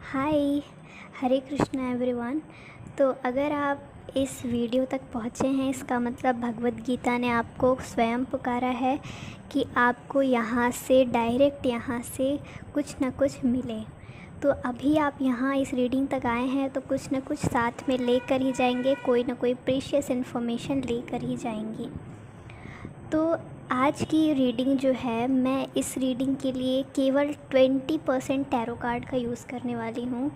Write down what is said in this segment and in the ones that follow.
हाय, हरे Krishna everyone. तो अगर आप इस वीडियो तक पहुँचे हैं, इसका मतलब भगवद गीता ने आपको स्वयं पुकारा है कि आपको यहाँ से डायरेक्ट यहाँ से कुछ ना कुछ मिले। तो अभी आप यहाँ इस रीडिंग तक आए हैं तो कुछ ना कुछ साथ में लेकर ही जाएंगे, कोई ना कोई प्रीशियस इन्फॉर्मेशन लेकर ही जाएंगे। तो आज की रीडिंग जो है, मैं इस रीडिंग के लिए केवल 20% टैरो कार्ड का यूज़ करने वाली हूँ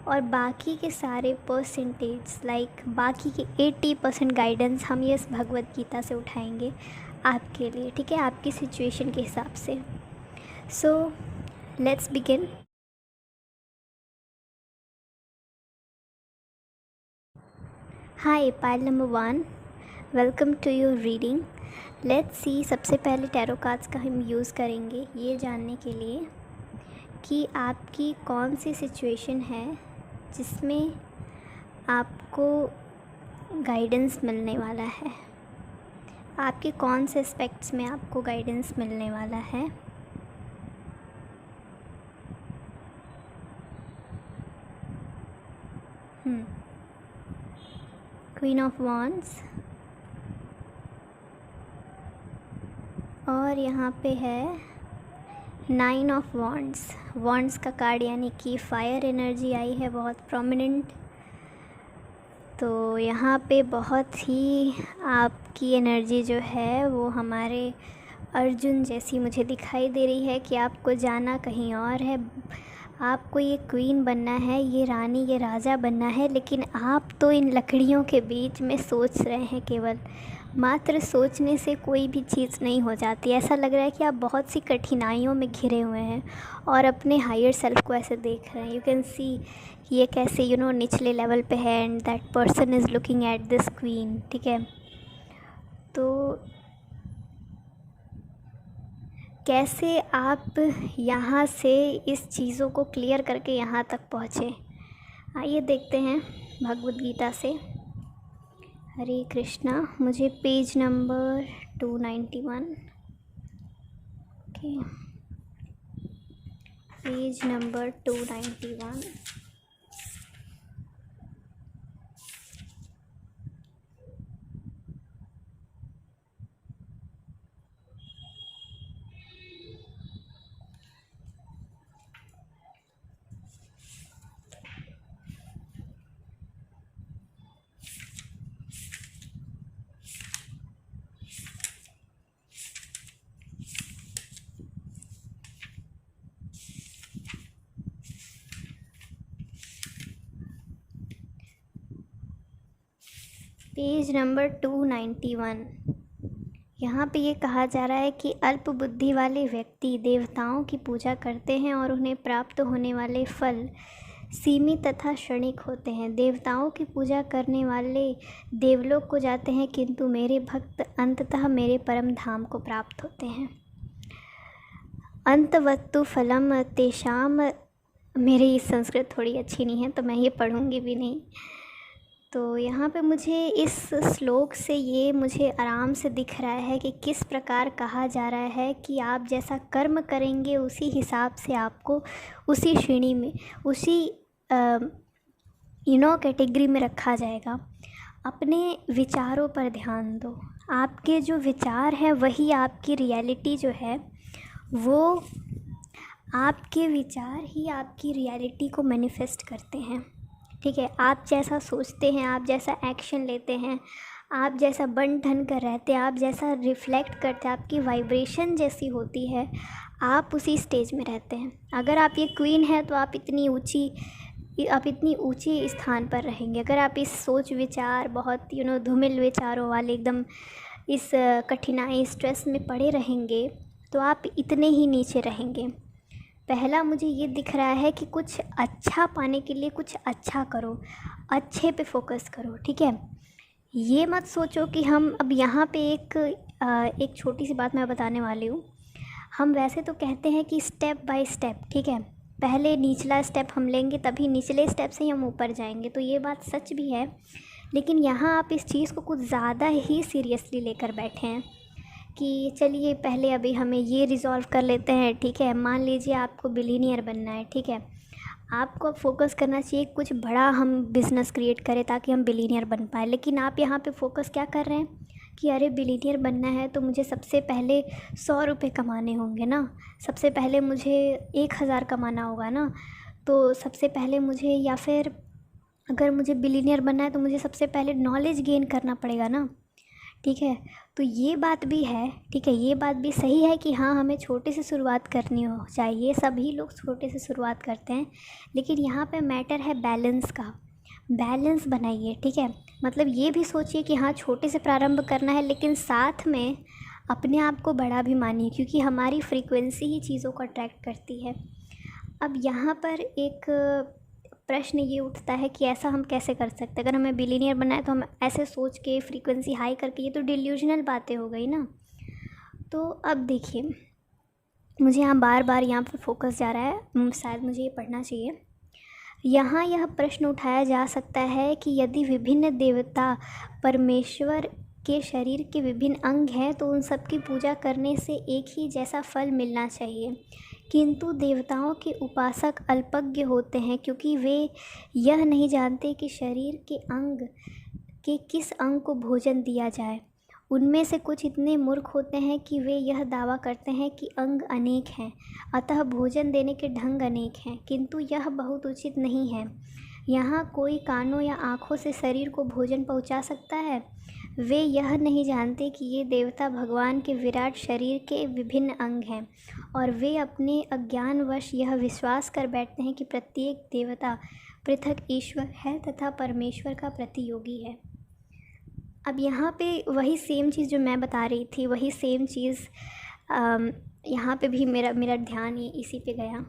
और बाकी के सारे परसेंटेज बाकी के 80% गाइडेंस हम ये इस भगवद गीता से उठाएंगे आपके लिए, ठीक है, आपकी सिचुएशन के हिसाब से। So let's begin. Hi pile number 1, welcome to your reading. Let's see, सबसे पहले टैरो कार्ड्स का हम यूज़ करेंगे ये जानने के लिए कि आपकी कौन सी सिचुएशन है जिसमें आपको गाइडेंस मिलने वाला है, आपके कौन से एस्पेक्ट्स में आपको गाइडेंस मिलने वाला है। क्वीन ऑफ वॉन्ड्स और यहाँ पे है 9 ऑफ वॉन्ड्स। वॉन्ड्स का कार्ड यानी कि फायर एनर्जी आई है, बहुत प्रोमिनेंट। तो यहाँ पे बहुत ही आपकी एनर्जी जो है वो हमारे अर्जुन जैसी मुझे दिखाई दे रही है कि आपको जाना कहीं और है। आपको ये क्वीन बनना है, ये रानी, ये राजा बनना है, लेकिन आप तो इन लकड़ियों के बीच में सोच रहे हैं। केवल मात्र सोचने से कोई भी चीज़ नहीं हो जाती। ऐसा लग रहा है कि आप बहुत सी कठिनाइयों में घिरे हुए हैं और अपने हायर सेल्फ को ऐसे देख रहे हैं। यू कैन सी ये कैसे निचले लेवल पे है and that person is looking at this queen, ठीक है। तो कैसे आप यहाँ से इस चीज़ों को क्लियर करके यहाँ तक पहुँचे, आइए देखते हैं भगवद गीता से। हरे कृष्णा। मुझे page number 291, okay, page number 291। Page number 291। यहाँ पे ये कहा जा रहा है कि अल्प बुद्धि वाले व्यक्ति देवताओं की पूजा करते हैं और उन्हें प्राप्त होने वाले फल सीमित तथा क्षणिक होते हैं। देवताओं की पूजा करने वाले देवलोक को जाते हैं, किंतु मेरे भक्त अंततः मेरे परम धाम को प्राप्त होते हैं। अंतवत्तु फलम तेषाम। मेरी संस्कृत थोड़ी अच्छी नहीं है तो मैं ये पढ़ूँगी भी नहीं। तो यहाँ पे मुझे इस श्लोक से ये मुझे आराम से दिख रहा है कि किस प्रकार कहा जा रहा है कि आप जैसा कर्म करेंगे उसी हिसाब से आपको उसी श्रेणी में, उसी कैटेगरी में रखा जाएगा। अपने विचारों पर ध्यान दो। आपके जो विचार हैं वही आपकी रियलिटी जो है, वो आपके विचार ही आपकी रियलिटी को मैनिफेस्ट करते हैं, ठीक है। आप जैसा सोचते हैं, आप जैसा एक्शन लेते हैं, आप जैसा बन ठन कर रहते हैं, आप जैसा रिफ्लेक्ट करते हैं, आपकी वाइब्रेशन जैसी होती है, आप उसी स्टेज में रहते हैं। अगर आप ये क्वीन है तो आप इतनी ऊंची स्थान पर रहेंगे। अगर आप इस सोच विचार बहुत धूमिल विचारों वाले एकदम इस कठिनाई स्ट्रेस में पड़े रहेंगे तो आप इतने ही नीचे रहेंगे। पहला मुझे ये दिख रहा है कि कुछ अच्छा पाने के लिए कुछ अच्छा करो, अच्छे पे फोकस करो, ठीक है। ये मत सोचो कि हम अब यहाँ पे एक छोटी सी बात मैं बताने वाली हूँ। हम वैसे तो कहते हैं कि स्टेप बाय स्टेप, ठीक है, पहले निचला स्टेप हम लेंगे तभी निचले स्टेप से ही हम ऊपर जाएंगे। तो ये बात सच भी है, लेकिन यहाँ आप इस चीज़ को कुछ ज़्यादा ही सीरियसली लेकर बैठे हैं कि चलिए पहले अभी हमें ये रिज़ॉल्व कर लेते हैं, ठीक है। मान लीजिए आपको बिलीनियर बनना है, ठीक है। आपको अब फोकस करना चाहिए कुछ बड़ा हम बिज़नेस क्रिएट करें ताकि हम बिलीनियर बन पाए। लेकिन आप यहाँ पे फोकस क्या कर रहे हैं कि अरे बिलीनियर बनना है तो मुझे सबसे पहले 100 रुपये कमाने होंगे ना, सबसे पहले मुझे 1000 कमाना होगा ना, तो सबसे पहले मुझे, या फिर अगर मुझे बिलीनियर बनना है तो मुझे सबसे पहले नॉलेज गेन करना पड़ेगा ना। ठीक है, तो ये बात भी है, ठीक है, ये बात भी सही है कि हाँ हमें छोटे से शुरुआत करनी हो चाहिए, सभी लोग छोटे से शुरुआत करते हैं। लेकिन यहाँ पे मैटर है बैलेंस का, बैलेंस बनाइए। ठीक है, मतलब ये भी सोचिए कि हाँ छोटे से प्रारंभ करना है, लेकिन साथ में अपने आप को बड़ा भी मानिए, क्योंकि हमारी फ्रीक्वेंसी ही चीज़ों को अट्रैक्ट करती है। अब यहाँ पर एक प्रश्न ये उठता है कि ऐसा हम कैसे कर सकते हैं, अगर हमें बिलीनियर बनना है तो हम ऐसे सोच के फ्रीक्वेंसी हाई करके, ये तो डिल्यूजनल बातें हो गई ना। तो अब देखिए, मुझे यहाँ बार बार यहाँ पर फोकस जा रहा है, शायद मुझे ये पढ़ना चाहिए। यहाँ यह प्रश्न उठाया जा सकता है कि यदि विभिन्न देवता परमेश्वर के शरीर के विभिन्न अंग हैं तो उन सब की पूजा करने से एक ही जैसा फल मिलना चाहिए, किंतु देवताओं के उपासक अल्पज्ञ होते हैं क्योंकि वे यह नहीं जानते कि शरीर के अंग के किस अंग को भोजन दिया जाए। उनमें से कुछ इतने मूर्ख होते हैं कि वे यह दावा करते हैं कि अंग अनेक हैं, अतः भोजन देने के ढंग अनेक हैं, किंतु यह बहुत उचित नहीं है। यहाँ कोई कानों या आँखों से शरीर को भोजन पहुँचा सकता है। वे यह नहीं जानते कि ये देवता भगवान के विराट शरीर के विभिन्न अंग हैं, और वे अपने अज्ञानवश यह विश्वास कर बैठते हैं कि प्रत्येक देवता पृथक ईश्वर है तथा परमेश्वर का प्रतियोगी है। अब यहाँ पे वही सेम चीज़ जो मैं बता रही थी, वही सेम चीज़ यहाँ पे भी मेरा ध्यान ही इसी पे गया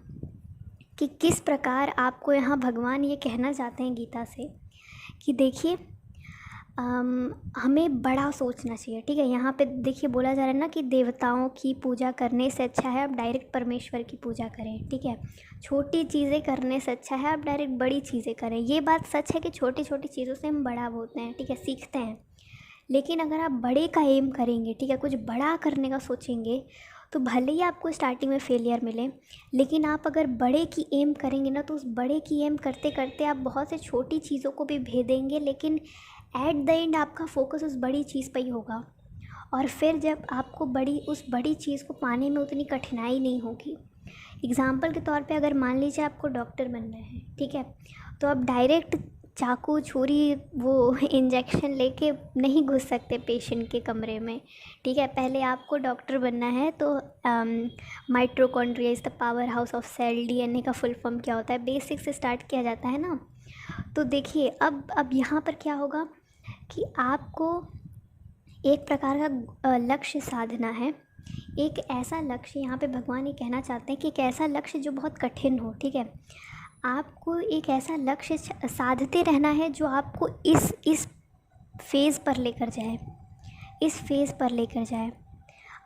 कि किस प्रकार आपको यहाँ भगवान ये कहना चाहते हैं गीता से कि देखिए हमें बड़ा सोचना चाहिए। ठीक है, यहाँ पे देखिए बोला जा रहा है ना कि देवताओं की पूजा करने से अच्छा है आप डायरेक्ट परमेश्वर की पूजा करें। ठीक है, छोटी चीज़ें करने से अच्छा है आप डायरेक्ट बड़ी चीज़ें करें। ये बात सच है कि छोटी छोटी चीज़ों से हम बड़ा होते हैं, ठीक है, सीखते हैं। लेकिन अगर आप बड़े का एम करेंगे, ठीक है, कुछ बड़ा करने का सोचेंगे, तो भले ही आपको स्टार्टिंग में फेलियर मिले, लेकिन आप अगर बड़े की एम करेंगे ना, तो उस बड़े की एम करते करते आप बहुत से छोटी चीज़ों को भी भेदेंगे, लेकिन एट द एंड आपका फोकस उस बड़ी चीज़ पर ही होगा। और फिर जब आपको उस बड़ी चीज़ को पाने में उतनी कठिनाई नहीं होगी। एग्ज़ाम्पल के तौर पे अगर मान लीजिए आपको डॉक्टर बनना है, ठीक है, तो आप डायरेक्ट चाकू छुरी वो इंजेक्शन लेके नहीं घुस सकते पेशेंट के कमरे में। ठीक है, पहले आपको डॉक्टर बनना है तो mitochondria is the powerhouse of cell, DNA का फुल फॉर्म क्या होता है, बेसिक से स्टार्ट किया जाता है ना। तो देखिए अब यहाँ पर क्या होगा कि आपको एक प्रकार का लक्ष्य साधना है, एक ऐसा लक्ष्य, यहाँ पे भगवान ये कहना चाहते हैं कि एक ऐसा लक्ष्य जो बहुत कठिन हो। ठीक है, आपको एक ऐसा लक्ष्य साधते रहना है जो आपको इस फेज़ पर लेकर जाए, इस फेज़ पर लेकर जाए।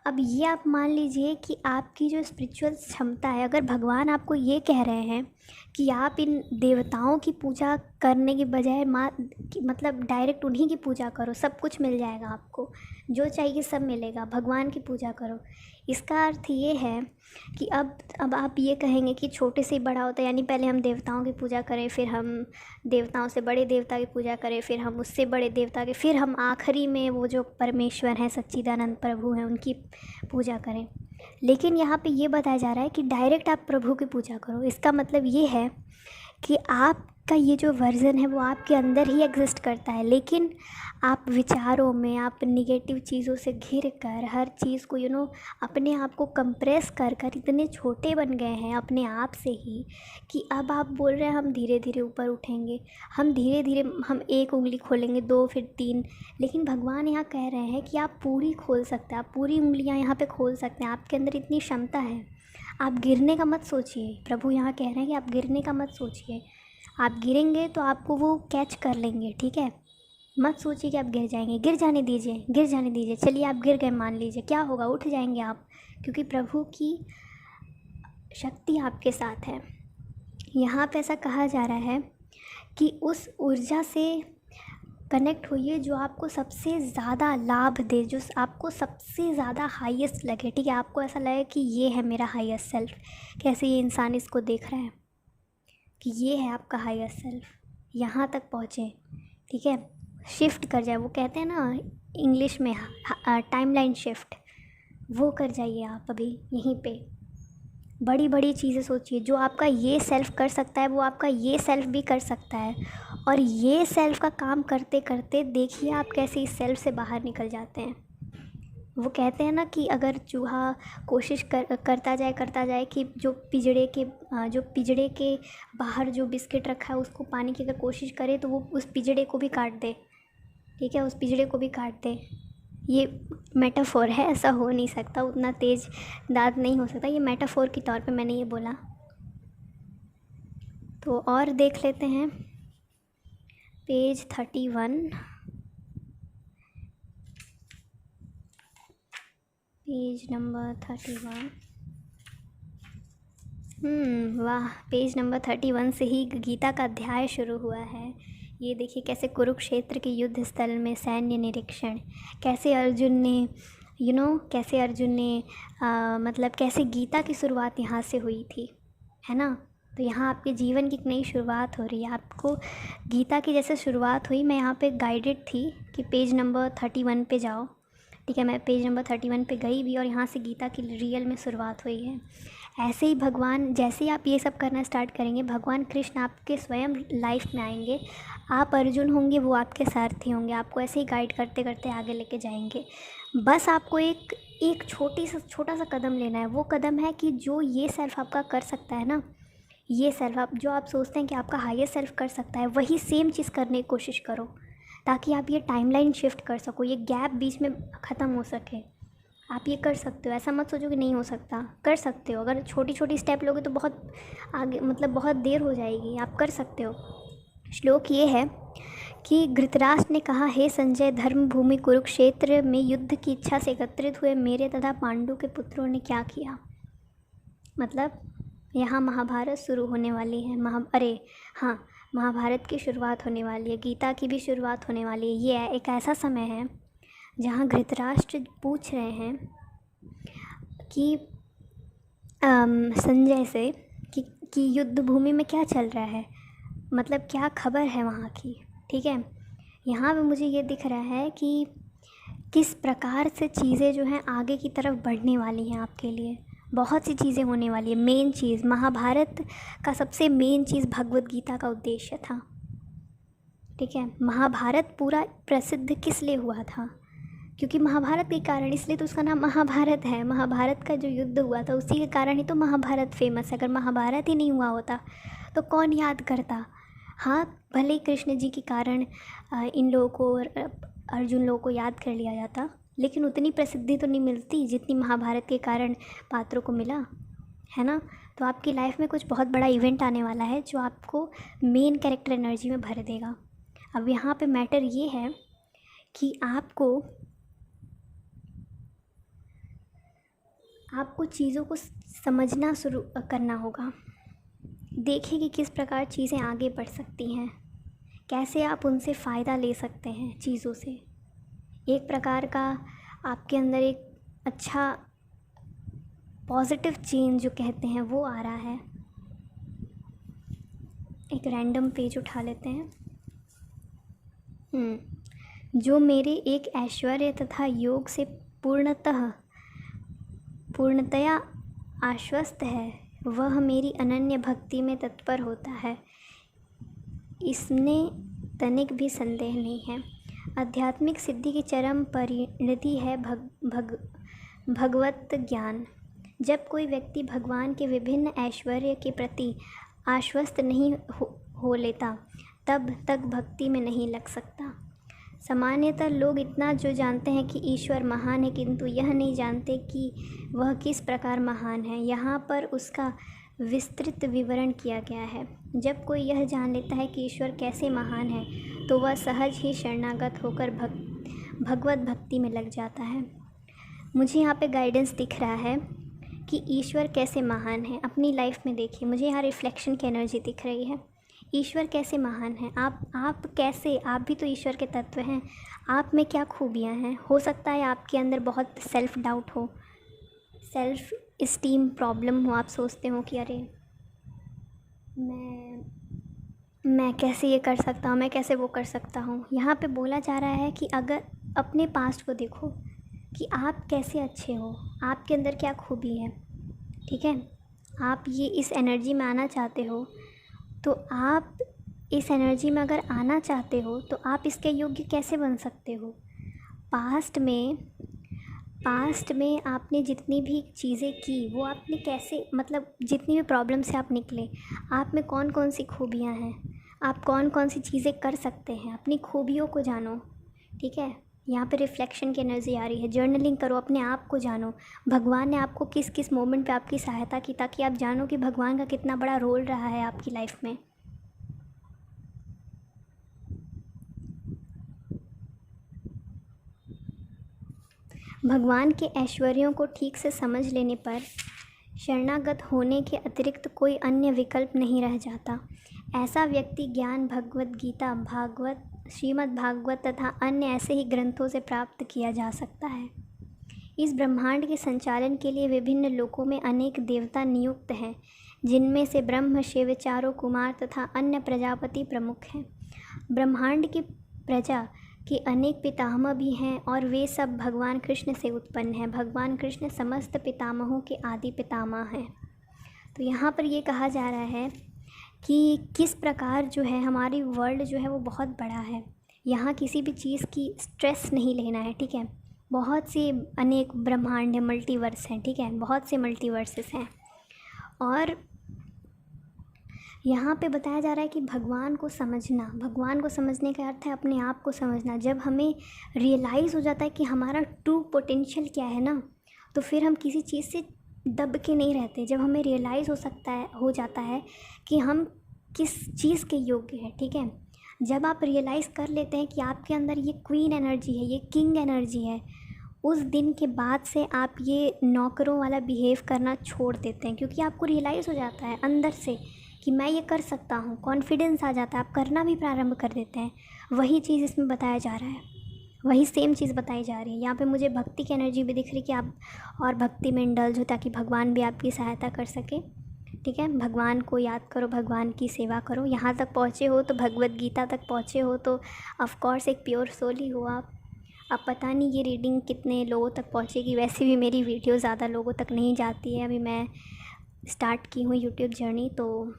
अब ये आप मान लीजिए कि आपकी जो स्पिरिचुअल क्षमता है, अगर भगवान आपको ये कह रहे हैं कि आप इन देवताओं की पूजा करने के बजाय मतलब डायरेक्ट उन्हीं की पूजा करो, सब कुछ मिल जाएगा आपको, जो चाहिए सब मिलेगा, भगवान की पूजा करो। इसका अर्थ ये है कि अब आप ये कहेंगे कि छोटे से बड़ा होता है, यानी पहले हम देवताओं की पूजा करें, फिर हम देवताओं से बड़े देवता की पूजा करें, फिर हम उससे बड़े देवता के, फिर हम आखिरी में वो जो परमेश्वर हैं, सच्चिदानंद प्रभु हैं, उनकी पूजा करें। लेकिन यहाँ पे ये बताया जा रहा है कि डायरेक्ट आप प्रभु की पूजा करो। इसका मतलब ये है कि आपका ये जो वर्जन है वो आपके अंदर ही एग्जिस्ट करता है, लेकिन आप विचारों में, आप निगेटिव चीज़ों से घिर कर हर चीज़ को अपने आप को कंप्रेस कर कर इतने छोटे बन गए हैं अपने आप से ही कि अब आप बोल रहे हैं हम धीरे धीरे ऊपर उठेंगे, हम धीरे धीरे हम एक उंगली खोलेंगे, 2 फिर 3। लेकिन भगवान यहाँ कह रहे हैं कि आप पूरी खोल सकते हैं, आप पूरी उंगलियाँ यहाँ पे खोल सकते हैं, आपके अंदर इतनी क्षमता है। आप गिरने का मत सोचिए, प्रभु यहाँ कह रहे हैं कि आप गिरने का मत सोचिए। आप गिरेंगे तो आपको वो कैच कर लेंगे। ठीक है, मत सोचिए कि आप गिर जाएंगे, गिर जाने दीजिए, गिर जाने दीजिए। चलिए आप गिर गए, मान लीजिए, क्या होगा, उठ जाएंगे आप, क्योंकि प्रभु की शक्ति आपके साथ है। यहाँ पे ऐसा कहा जा रहा है कि उस ऊर्जा से कनेक्ट होइए जो आपको सबसे ज़्यादा लाभ दे, जो आपको सबसे ज़्यादा हाईएस्ट लगे। ठीक है, आपको ऐसा लगे कि ये है मेरा हाईएस्ट सेल्फ, कैसे ये इंसान इसको देख रहा है। कि ये है आपका हायर सेल्फ, यहाँ तक पहुँचे, ठीक है, शिफ्ट कर जाए। वो कहते हैं ना इंग्लिश में टाइमलाइन शिफ्ट, वो कर जाइए आप अभी यहीं पे। बड़ी बड़ी चीज़ें सोचिए, जो आपका ये सेल्फ कर सकता है वो आपका ये सेल्फ भी कर सकता है। और ये सेल्फ का काम करते करते देखिए आप कैसे इस सेल्फ से बाहर निकल जाते हैं। वो कहते हैं ना कि अगर चूहा कोशिश करता जाए कि जो पिंजड़े के बाहर जो बिस्किट रखा है उसको पाने की अगर कोशिश करे तो वो उस पिंजड़े को भी काट दे, ठीक है, उस पिंजड़े को भी काट दे। ये मेटाफोर है, ऐसा हो नहीं सकता, उतना तेज़ दांत नहीं हो सकता, ये मेटाफोर के तौर पे मैंने ये बोला। तो और देख लेते हैं पेज 31, पेज नंबर 31। वाह, पेज नंबर 31 से ही गीता का अध्याय शुरू हुआ है। ये देखिए कैसे कुरुक्षेत्र के युद्ध स्थल में सैन्य निरीक्षण, कैसे अर्जुन ने कैसे अर्जुन ने मतलब कैसे गीता की शुरुआत यहाँ से हुई थी, है ना। तो यहाँ आपके जीवन की एक नई शुरुआत हो रही है। आपको गीता की जैसे शुरुआत हुई, मैं यहाँ पे गाइडेड थी कि पेज नंबर 31 पे जाओ, ठीक है। मैं पेज नंबर 31 पे गई भी और यहाँ से गीता की रियल में शुरुआत हुई है। ऐसे ही भगवान, जैसे ही आप ये सब करना स्टार्ट करेंगे, भगवान कृष्ण आपके स्वयं लाइफ में आएंगे। आप अर्जुन होंगे, वो आपके सारथी होंगे, आपको ऐसे ही गाइड करते करते आगे लेके जाएंगे। बस आपको एक छोटा सा कदम लेना है। वो कदम है कि जो ये सेल्फ आपका कर सकता है ना, ये सेल्फ आप जो आप सोचते हैं कि आपका हायर सेल्फ कर सकता है, वही सेम चीज़ करने की कोशिश करो, ताकि आप ये टाइमलाइन शिफ्ट कर सको, ये गैप बीच में ख़त्म हो सके। आप ये कर सकते हो, ऐसा मत सोचो कि नहीं हो सकता, कर सकते हो। अगर छोटी छोटी स्टेप लोगे तो बहुत आगे, मतलब बहुत देर हो जाएगी, आप कर सकते हो। श्लोक ये है कि धृतराष्ट्र ने कहा, हे संजय, धर्म भूमि कुरुक्षेत्र में युद्ध की इच्छा से एकत्रित हुए मेरे तथा पांडु के पुत्रों ने क्या किया। मतलब यहाँ महाभारत शुरू होने वाली है, महाभारत की शुरुआत होने वाली है, गीता की भी शुरुआत होने वाली है। ये एक ऐसा समय है जहाँ धृतराष्ट्र पूछ रहे हैं कि संजय से कि युद्ध भूमि में क्या चल रहा है, मतलब क्या खबर है वहाँ की, ठीक है। यहाँ पे मुझे ये दिख रहा है कि किस प्रकार से चीज़ें जो हैं आगे की तरफ बढ़ने वाली हैं आपके लिए। बहुत सी चीज़ें होने वाली है। मेन चीज़, महाभारत का सबसे मेन चीज़ भगवद गीता का उद्देश्य था, ठीक है। महाभारत पूरा प्रसिद्ध किस लिए हुआ था, क्योंकि महाभारत के कारण, इसलिए तो उसका नाम महाभारत है। महाभारत का जो युद्ध हुआ था उसी के कारण ही तो महाभारत फेमस है। अगर महाभारत ही नहीं हुआ होता तो कौन याद करता। हाँ, भले ही कृष्ण जी के कारण इन लोगों को, अर्जुन लोगों को याद कर लिया जाता, लेकिन उतनी प्रसिद्धि तो नहीं मिलती जितनी महाभारत के कारण पात्रों को मिला, है ना। तो आपकी लाइफ में कुछ बहुत बड़ा इवेंट आने वाला है जो आपको मेन कैरेक्टर एनर्जी में भर देगा। अब यहाँ पे मैटर ये है कि आपको चीज़ों को समझना शुरू करना होगा। देखिए कि किस प्रकार चीज़ें आगे बढ़ सकती हैं, कैसे आप उनसे फ़ायदा ले सकते हैं चीज़ों से। एक प्रकार का आपके अंदर एक अच्छा पॉजिटिव चेंज जो कहते हैं वो आ रहा है। एक रैंडम पेज उठा लेते हैं। जो मेरे एक ऐश्वर्य तथा योग से पूर्णतया आश्वस्त है, वह मेरी अनन्य भक्ति में तत्पर होता है, इसमें तनिक भी संदेह नहीं है। आध्यात्मिक सिद्धि की चरम परिणति है भगवत ज्ञान। जब कोई व्यक्ति भगवान के विभिन्न ऐश्वर्य के प्रति आश्वस्त नहीं हो लेता, तब तक भक्ति में नहीं लग सकता। सामान्यतः लोग इतना जो जानते हैं कि ईश्वर महान है, किंतु यह नहीं जानते कि वह किस प्रकार महान है। यहाँ पर उसका विस्तृत विवरण किया गया है। जब कोई यह जान लेता है कि ईश्वर कैसे महान है, तो वह सहज ही शरणागत होकर भगवत भक्ति में लग जाता है। मुझे यहाँ पे गाइडेंस दिख रहा है कि ईश्वर कैसे महान है। अपनी लाइफ में देखिए, मुझे यहाँ रिफ्लेक्शन की एनर्जी दिख रही है। ईश्वर कैसे महान है, आप कैसे, आप भी तो ईश्वर के तत्व हैं। आप में क्या खूबियाँ हैं। हो सकता है आपके अंदर बहुत सेल्फ डाउट हो, सेल्फ इस्टीम प्रॉब्लम हो, आप सोचते हो कि अरे मैं कैसे ये कर सकता हूँ, मैं कैसे वो कर सकता हूँ। यहाँ पे बोला जा रहा है कि अगर अपने पास्ट को देखो कि आप कैसे अच्छे हो, आपके अंदर क्या खूबी है, ठीक है। आप ये इस एनर्जी में आना चाहते हो, तो आप इस एनर्जी में अगर आना चाहते हो तो आप इसके योग्य कैसे बन सकते हो। पास्ट में आपने जितनी भी चीज़ें की वो आपने कैसे, मतलब जितनी भी प्रॉब्लम से आप निकले, आप में कौन कौन सी खूबियाँ हैं, आप कौन कौन सी चीज़ें कर सकते हैं, अपनी खूबियों को जानो, ठीक है। यहाँ पे रिफ्लेक्शन की एनर्जी आ रही है, जर्नलिंग करो, अपने आप को जानो, भगवान ने आपको किस किस मोमेंट पे आपकी सहायता की, ताकि आप जानो कि भगवान का कितना बड़ा रोल रहा है आपकी लाइफ में। भगवान के ऐश्वर्यों को ठीक से समझ लेने पर शरणागत होने के अतिरिक्त कोई अन्य विकल्प नहीं रह जाता। ऐसा व्यक्ति ज्ञान भगवत गीता, भागवत, श्रीमद् भागवत तथा अन्य ऐसे ही ग्रंथों से प्राप्त किया जा सकता है। इस ब्रह्मांड के संचालन के लिए विभिन्न लोकों में अनेक देवता नियुक्त हैं, जिनमें से ब्रह्म, शिव, चारों कुमार तथा अन्य प्रजापति प्रमुख हैं। ब्रह्मांड की प्रजा के अनेक पितामह भी हैं और वे सब भगवान कृष्ण से उत्पन्न हैं। भगवान कृष्ण समस्त पितामहों के आदि पितामह हैं। तो यहाँ पर ये कहा जा रहा है कि किस प्रकार जो है हमारी वर्ल्ड जो है वो बहुत बड़ा है। यहाँ किसी भी चीज़ की स्ट्रेस नहीं लेना है, ठीक है। बहुत से अनेक ब्रह्मांड है, मल्टीवर्स हैं, ठीक है, बहुत से मल्टीवर्सेस हैं। और यहाँ पे बताया जा रहा है कि भगवान को समझने का अर्थ है अपने आप को समझना। जब हमें रियलाइज़ हो जाता है कि हमारा ट्रू पोटेंशियल क्या है ना, तो फिर हम किसी चीज़ से दब के नहीं रहते। जब हमें रियलाइज़ हो जाता है कि हम किस चीज़ के योग्य हैं, ठीक है। जब आप रियलाइज़ कर लेते हैं कि आपके अंदर ये क्वीन एनर्जी है, ये किंग एनर्जी है, उस दिन के बाद से आप ये नौकरों वाला बिहेव करना छोड़ देते हैं, क्योंकि आपको रियलाइज़ हो जाता है अंदर से कि मैं ये कर सकता हूँ। कॉन्फिडेंस आ जाता है, आप करना भी प्रारंभ कर देते हैं। वही चीज़ इसमें बताया जा रहा है, वही सेम चीज़ बताई जा रही है। यहाँ पे मुझे भक्ति की एनर्जी भी दिख रही कि आप और भक्ति में इंडल्ज हो, ताकि भगवान भी आपकी सहायता कर सके, ठीक है। भगवान को याद करो, भगवान की सेवा करो। यहाँ तक पहुँचे हो तो, भगवत गीता तक पहुँचे हो तो ऑफकोर्स एक प्योर सोल ही हो आप। अब पता नहीं ये रीडिंग कितने लोगों तक पहुँचेगी। वैसे भी मेरी वीडियो ज़्यादा लोगों तक नहीं जाती है, अभी मैं स्टार्ट की हूँ यूट्यूब जर्नी, तो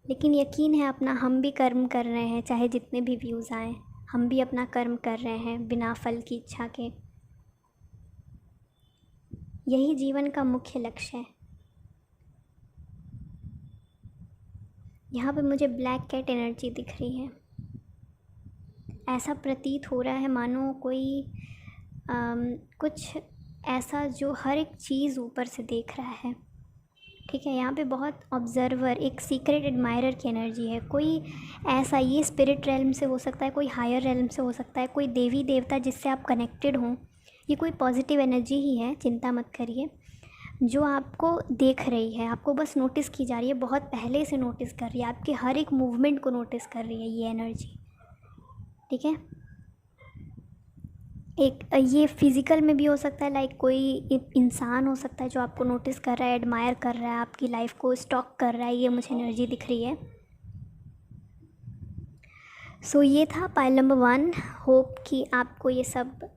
लेकिन यकीन है अपना हम भी कर्म कर रहे हैं, चाहे जितने भी व्यूज़ आएँ, हम भी अपना कर्म कर रहे हैं बिना फल की इच्छा के। यही जीवन का मुख्य लक्ष्य है। यहाँ पे मुझे ब्लैक कैट एनर्जी दिख रही है। ऐसा प्रतीत हो रहा है मानो कोई कुछ ऐसा जो हर एक चीज़ ऊपर से देख रहा है, ठीक है। यहाँ पे बहुत ऑब्जर्वर, एक सीक्रेट एडमायरर की एनर्जी है। कोई ऐसा, ये स्पिरिट रेल्म से हो सकता है, कोई हायर रेल्म से हो सकता है, कोई देवी देवता जिससे आप कनेक्टेड हों। ये कोई पॉजिटिव एनर्जी ही है, चिंता मत करिए, जो आपको देख रही है, आपको बस नोटिस की जा रही है, बहुत पहले से नोटिस कर रही है, आपके हर एक मूवमेंट को नोटिस कर रही है ये एनर्जी, ठीक है। एक ये फिज़िकल में भी हो सकता है, लाइक कोई इंसान हो सकता है जो आपको नोटिस कर रहा है, एडमायर कर रहा है, आपकी लाइफ को स्टॉक कर रहा है। ये मुझे एनर्जी दिख रही है। सो ये था पाइल नंबर 1। होप कि आपको ये सब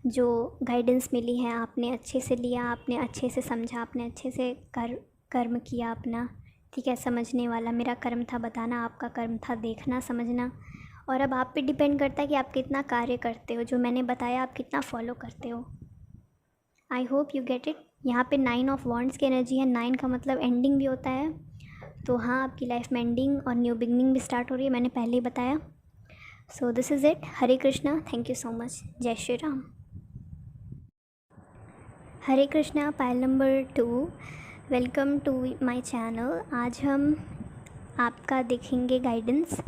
जो गाइडेंस मिली है आपने अच्छे से लिया, आपने अच्छे से समझा, आपने अच्छे से कर्म किया अपना, ठीक है। समझने वाला मेरा कर्म था बताना, आपका कर्म था देखना, समझना। और अब आप पे डिपेंड करता है कि आप कितना कार्य करते हो, जो मैंने बताया आप कितना फॉलो करते हो। I hope you get it. यहाँ पे 9 ऑफ वॉन्ड्स की एनर्जी है। 9 का मतलब एंडिंग भी होता है, तो हाँ, आपकी लाइफ में एंडिंग और न्यू बिगनिंग भी स्टार्ट हो रही है, मैंने पहले ही बताया। So this is it. Hare Krishna, thank you so much, जय Shri Ram. Hare Krishna, pile number 2, welcome to my channel. आज हम आपका देखेंगे गाइडेंस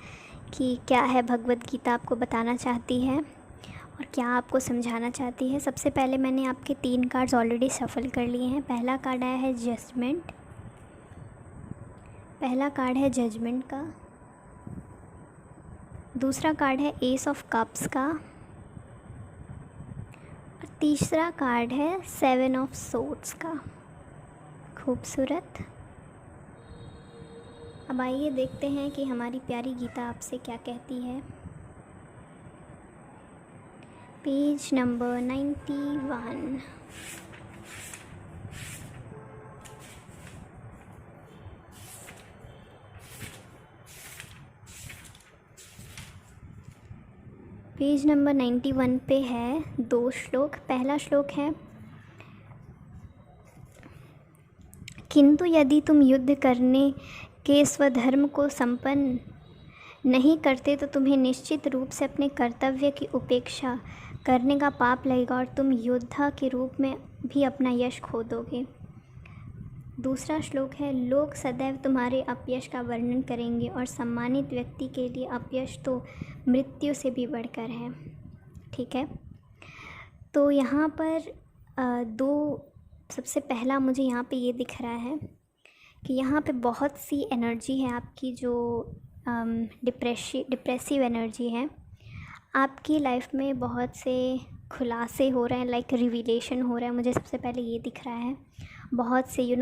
कि क्या है भगवत गीता आपको बताना चाहती है और क्या आपको समझाना चाहती है। सबसे पहले मैंने आपके 3 कार्ड्स ऑलरेडी शफल कर लिए हैं। पहला कार्ड आया है जजमेंट, पहला कार्ड है जजमेंट का। दूसरा कार्ड है एस ऑफ कप्स का। और तीसरा कार्ड है 7 ऑफ सोर्ड्स का। खूबसूरत। अब आइए देखते हैं कि हमारी प्यारी गीता आपसे क्या कहती है। Page number 91। पेज नंबर 91 पे है 2 श्लोक। पहला श्लोक है, किंतु यदि तुम युद्ध करने के स्वधर्म को संपन्न नहीं करते तो तुम्हें निश्चित रूप से अपने कर्तव्य की उपेक्षा करने का पाप लगेगा और तुम योद्धा के रूप में भी अपना यश खो दोगे। दूसरा श्लोक है, लोग सदैव तुम्हारे अपयश का वर्णन करेंगे और सम्मानित व्यक्ति के लिए अपयश तो मृत्यु से भी बढ़कर है। ठीक है, तो यहाँ पर सबसे पहला मुझे यहाँ पे ये दिख रहा है कि यहाँ पे बहुत सी एनर्जी है आपकी जो डिप्रेसिव एनर्जी है। आपकी लाइफ में बहुत से खुलासे हो रहे हैं, लाइक रिवीलेशन हो रहा है। मुझे सबसे पहले ये दिख रहा है, बहुत से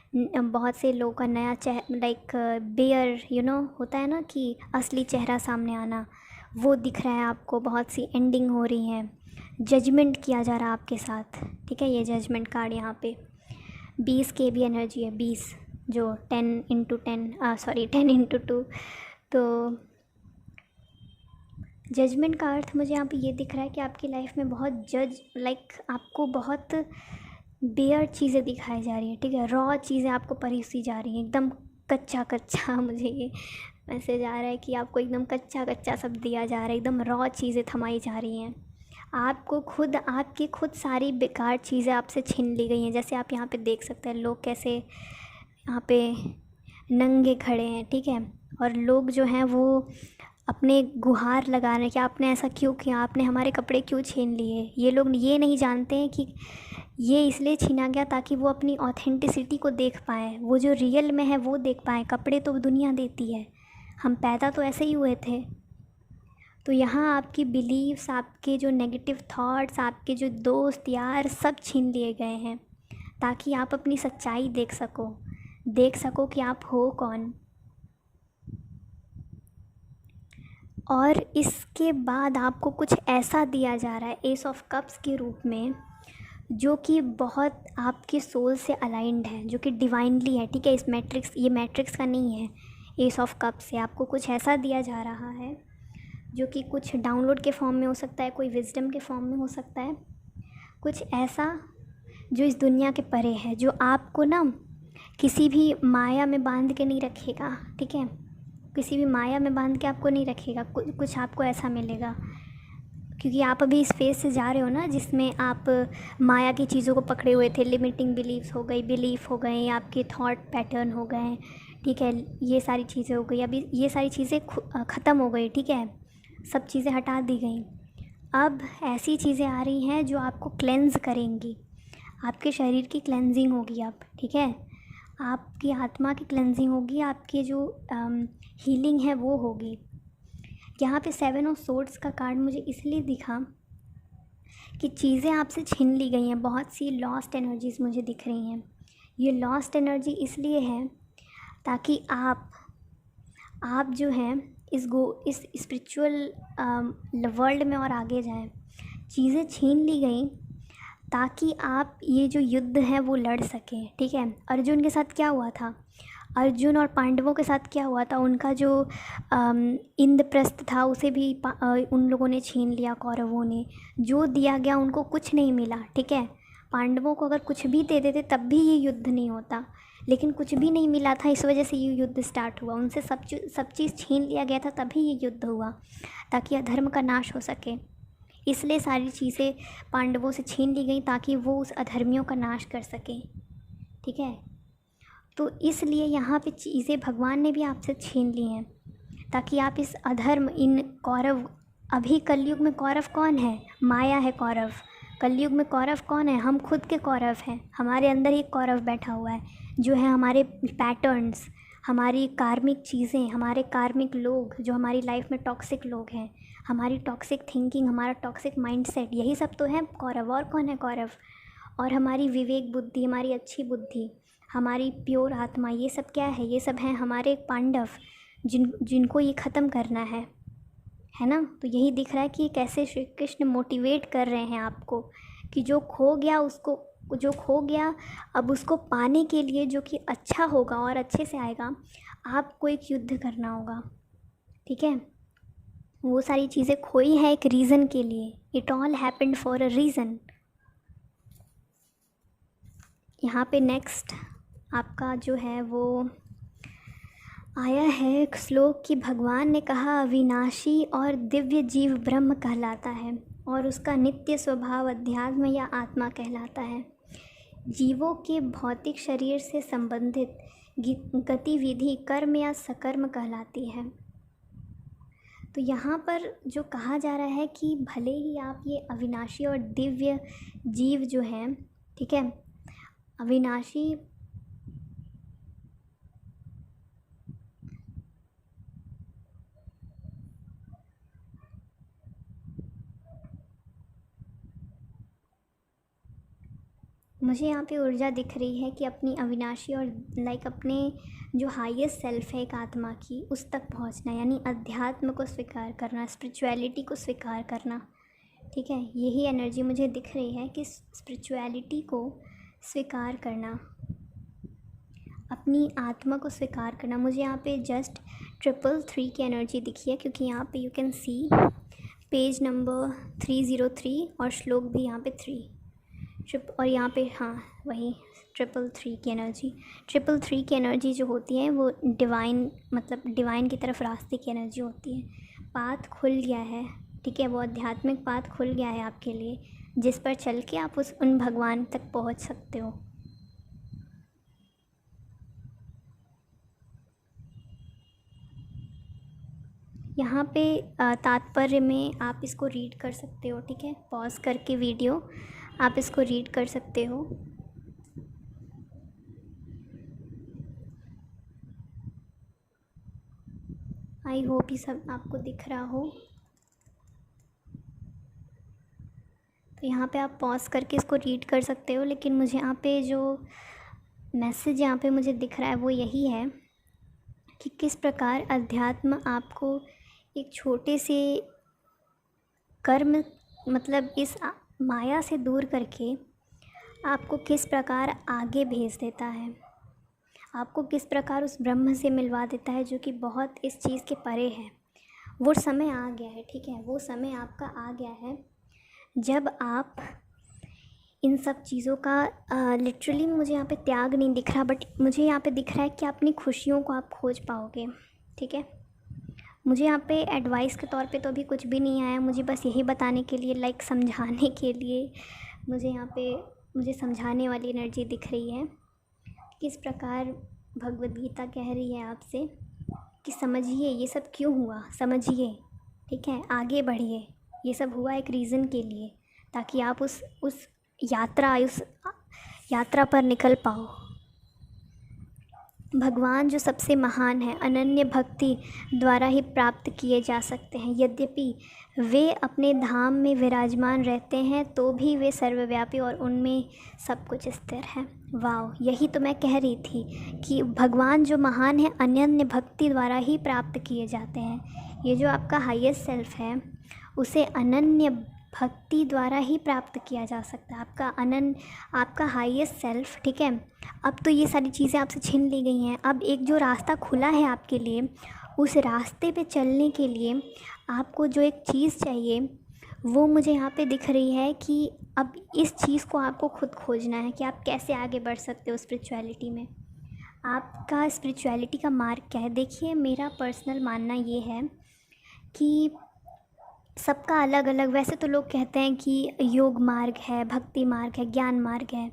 बहुत से लोगों का नया लाइक बेयर होता है ना कि असली चेहरा सामने आना, वो दिख रहा है आपको। बहुत सी एंडिंग हो रही है, जजमेंट किया जा रहा है आपके साथ। ठीक है, ये जजमेंट कार्ड यहाँ पे 20 की भी एनर्जी है, 20 जो 10 × 2। तो जजमेंट का अर्थ मुझे यहाँ पे ये दिख रहा है कि आपकी लाइफ में बहुत आपको बहुत बेयर चीज़ें दिखाई जा रही हैं। ठीक है, रॉ चीज़ें आपको परोसी जा रही हैं, एकदम कच्चा मुझे ये मैसेज आ रहा है कि आपको एकदम कच्चा सब दिया जा रहा है, एकदम रॉ चीज़ें थमाई जा रही हैं। आपकी खुद सारी बेकार चीज़ें आपसे छीन ली गई हैं। जैसे आप यहाँ पे देख सकते हैं लोग कैसे यहाँ पे नंगे खड़े हैं। ठीक है, और लोग जो हैं वो अपने गुहार लगा रहे हैं कि आपने ऐसा क्यों किया, आपने हमारे कपड़े क्यों छीन लिए। ये लोग ये नहीं जानते हैं कि ये इसलिए छीना गया ताकि वो अपनी ऑथेंटिसिटी को देख पाएँ, वो जो रियल में है वो देख पाएँ। कपड़े तो दुनिया देती है, हम पैदा तो ऐसे ही हुए थे। तो यहाँ आपकी बिलीव्स, आपके जो नेगेटिव थॉट्स, आपके जो दोस्त यार सब छीन लिए गए हैं ताकि आप अपनी सच्चाई देख सको कि आप हो कौन। और इसके बाद आपको कुछ ऐसा दिया जा रहा है एस ऑफ कप्स के रूप में, जो कि बहुत आपके सोल से अलाइंड है, जो कि डिवाइनली है। ठीक है, ये मैट्रिक्स का नहीं है। एस ऑफ कप्स से आपको कुछ ऐसा दिया जा रहा है जो कि कुछ डाउनलोड के फॉर्म में हो सकता है, कोई विजडम के फॉर्म में हो सकता है, कुछ ऐसा जो इस दुनिया के परे है, जो आपको ना किसी भी माया में बांध के नहीं रखेगा। ठीक है, किसी भी माया में बांध के आपको नहीं रखेगा। कुछ आपको ऐसा मिलेगा, क्योंकि आप अभी इस फेज से जा रहे हो ना जिसमें आप माया की चीज़ों को पकड़े हुए थे। लिमिटिंग बिलीफ हो गए, आपके थॉट पैटर्न हो गए। ठीक है, ये सारी चीज़ें हो गई, अभी ये सारी चीज़ें ख़त्म हो गई। ठीक है, सब चीज़ें हटा दी गई। अब ऐसी चीज़ें आ रही हैं जो आपको क्लेंज़ करेंगी, आपके शरीर की क्लेंजिंग होगी अब। ठीक है, आपकी आत्मा की क्लेंजिंग होगी, आपकी जो हीलिंग है वो होगी। यहाँ पे 7 ऑफ सोर्ड्स का कार्ड मुझे इसलिए दिखा कि चीज़ें आपसे छीन ली गई हैं, बहुत सी लॉस्ट एनर्जीज़ मुझे दिख रही हैं। ये लॉस्ट एनर्जी इसलिए है ताकि आप जो हैं इस स्पिरिचुअल वर्ल्ड में और आगे जाएं। चीज़ें छीन ली गई ताकि आप ये जो युद्ध है वो लड़ सकें। ठीक है, अर्जुन के साथ क्या हुआ था, अर्जुन और पांडवों के साथ क्या हुआ था, उनका जो इंद्रप्रस्थ था उसे भी उन लोगों ने छीन लिया। कौरवों ने जो दिया गया उनको कुछ नहीं मिला। ठीक है, पांडवों को अगर कुछ भी दे देते तब भी ये युद्ध नहीं होता, लेकिन कुछ भी नहीं मिला था, इस वजह से ये युद्ध स्टार्ट हुआ। उनसे सब चीज़ छीन लिया गया था, तभी ये युद्ध हुआ ताकि अधर्म का नाश हो सके। इसलिए सारी चीज़ें पांडवों से छीन ली गई ताकि वो उस अधर्मियों का नाश कर सकें। ठीक है, तो इसलिए यहाँ पे चीज़ें भगवान ने भी आपसे छीन ली हैं ताकि आप इस अधर्म, इन कौरव, अभी कलयुग में कौरव कौन है, माया है कौरव। कलयुग में कौरव कौन है, हम खुद के कौरव हैं। हमारे अंदर एक कौरव बैठा हुआ है जो है हमारे पैटर्न्स, हमारी कार्मिक चीज़ें, हमारे कार्मिक लोग जो हमारी लाइफ में टॉक्सिक लोग हैं, हमारी टॉक्सिक थिंकिंग, हमारा टॉक्सिक माइंडसेट, यही सब तो है कौरव। और कौन है कौरव? और हमारी विवेक बुद्धि, हमारी अच्छी बुद्धि, हमारी प्योर आत्मा, ये सब क्या है? ये सब हैं हमारे पांडव जिनको ये ख़त्म करना है ना। तो यही दिख रहा है कि कैसे श्री कृष्ण मोटिवेट कर रहे हैं आपको कि जो खो गया अब उसको पाने के लिए, जो कि अच्छा होगा और अच्छे से आएगा, आपको एक युद्ध करना होगा। ठीक है, वो सारी चीज़ें खोई हैं एक रीज़न के लिए। It all happened for a reason. यहाँ पे नेक्स्ट आपका जो है वो आया है एक श्लोक कि भगवान ने कहा अविनाशी और दिव्य जीव ब्रह्म कहलाता है और उसका नित्य स्वभाव अध्यात्म या आत्मा कहलाता है। जीवों के भौतिक शरीर से संबंधित गतिविधि कर्म या सकर्म कहलाती है। तो यहाँ पर जो कहा जा रहा है कि भले ही आप ये अविनाशी और दिव्य जीव जो हैं, ठीक है, अविनाशी मुझे यहाँ पे ऊर्जा दिख रही है कि अपनी अविनाशी और अपने जो हाईएस्ट सेल्फ है एक आत्मा की, उस तक पहुँचना, यानी अध्यात्म को स्वीकार करना, स्पिरिचुअलिटी को स्वीकार करना। ठीक है, यही एनर्जी मुझे दिख रही है कि स्पिरिचुअलिटी को स्वीकार करना, अपनी आत्मा को स्वीकार करना। मुझे यहाँ पे जस्ट 333 की एनर्जी दिखी है, क्योंकि यहाँ पे you can see page number 303 और श्लोक भी यहाँ पे 3 और यहाँ पे हाँ वही 333 की एनर्जी। 333 की एनर्जी जो होती है वो डिवाइन, मतलब डिवाइन की तरफ रास्ते की एनर्जी होती है। पाथ खुल गया है, ठीक है, वो आध्यात्मिक पाथ खुल गया है आपके लिए, जिस पर चल के आप उन भगवान तक पहुँच सकते हो। यहाँ पे तात्पर्य में आप इसको रीड कर सकते हो। ठीक है, पॉज करके वीडियो आप इसको रीड कर सकते हो। आई होप ये सब आपको दिख रहा हो। तो यहाँ पे आप पॉज करके इसको रीड कर सकते हो, लेकिन मुझे यहाँ पे जो मैसेज यहाँ पे मुझे दिख रहा है वो यही है कि किस प्रकार अध्यात्म आपको एक छोटे से कर्म, मतलब इस माया से दूर करके आपको किस प्रकार आगे भेज देता है, आपको किस प्रकार उस ब्रह्म से मिलवा देता है, जो कि बहुत इस चीज़ के परे है। वो समय आ गया है, ठीक है, वो समय आपका आ गया है जब आप इन सब चीज़ों का लिटरली मुझे यहाँ पे त्याग नहीं दिख रहा, बट मुझे यहाँ पे दिख रहा है कि अपनी खुशियों को आप खोज पाओगे। ठीक है, मुझे यहाँ पे एडवाइस के तौर पे तो अभी कुछ भी नहीं आया, मुझे बस यही बताने के लिए, समझाने के लिए मुझे यहाँ पे मुझे समझाने वाली एनर्जी दिख रही है। किस प्रकार भगवद गीता कह रही है आपसे कि समझिए ये सब क्यों हुआ, समझिए, ठीक है, आगे बढ़िए। ये सब हुआ एक रीज़न के लिए, ताकि आप उस यात्रा पर निकल पाओ। भगवान जो सबसे महान है, अनन्य भक्ति द्वारा ही प्राप्त किए जा सकते हैं। यद्यपि वे अपने धाम में विराजमान रहते हैं, तो भी वे सर्वव्यापी और उनमें सब कुछ स्थिर है। वाह, यही तो मैं कह रही थी कि भगवान जो महान है, अनन्य भक्ति द्वारा ही प्राप्त किए जाते हैं। ये जो आपका हाईएस्ट सेल्फ है, उसे अनन्य भक्ति द्वारा ही प्राप्त किया जा सकता है। आपका हाईएस्ट सेल्फ, ठीक है। अब तो ये सारी चीज़ें आपसे छीन ली गई हैं। अब एक जो रास्ता खुला है आपके लिए, उस रास्ते पे चलने के लिए आपको जो एक चीज़ चाहिए, वो मुझे यहाँ पे दिख रही है कि अब इस चीज़ को आपको खुद खोजना है कि आप कैसे आगे बढ़ सकते हो स्पिरिचुअलिटी में। आपका स्पिरिचुअलिटी का मार्ग क्या है? देखिए, मेरा पर्सनल मानना ये है कि सबका अलग अलग, वैसे तो लोग कहते हैं कि योग मार्ग है, भक्ति मार्ग है, ज्ञान मार्ग है,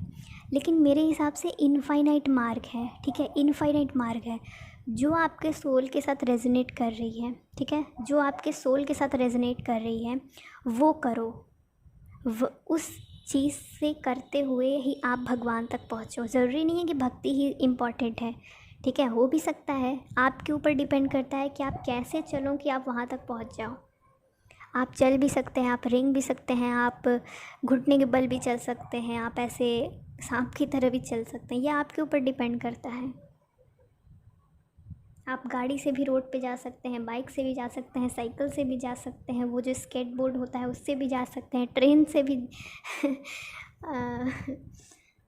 लेकिन मेरे हिसाब से इनफाइनाइट मार्ग है। ठीक है, इनफाइनाइट मार्ग है जो आपके सोल के साथ रेजोनेट कर रही है। ठीक है, जो आपके सोल के साथ रेजोनेट कर रही है वो करो, उस चीज़ से करते हुए ही आप भगवान तक पहुँचो। ज़रूरी नहीं है कि भक्ति ही इम्पॉर्टेंट है, ठीक है, हो भी सकता है। आपके ऊपर डिपेंड करता है कि आप कैसे चलो कि आप वहाँ तक पहुँच जाओ। आप चल भी सकते हैं, आप रेंग भी सकते हैं, आप घुटने के बल भी चल सकते हैं, आप ऐसे सांप की तरह भी चल सकते हैं, यह आपके ऊपर डिपेंड करता है। आप गाड़ी से भी रोड पे जा सकते हैं, बाइक से भी जा सकते हैं, साइकिल से भी जा सकते हैं, वो जो स्केटबोर्ड होता है उससे भी जा सकते हैं, ट्रेन से भी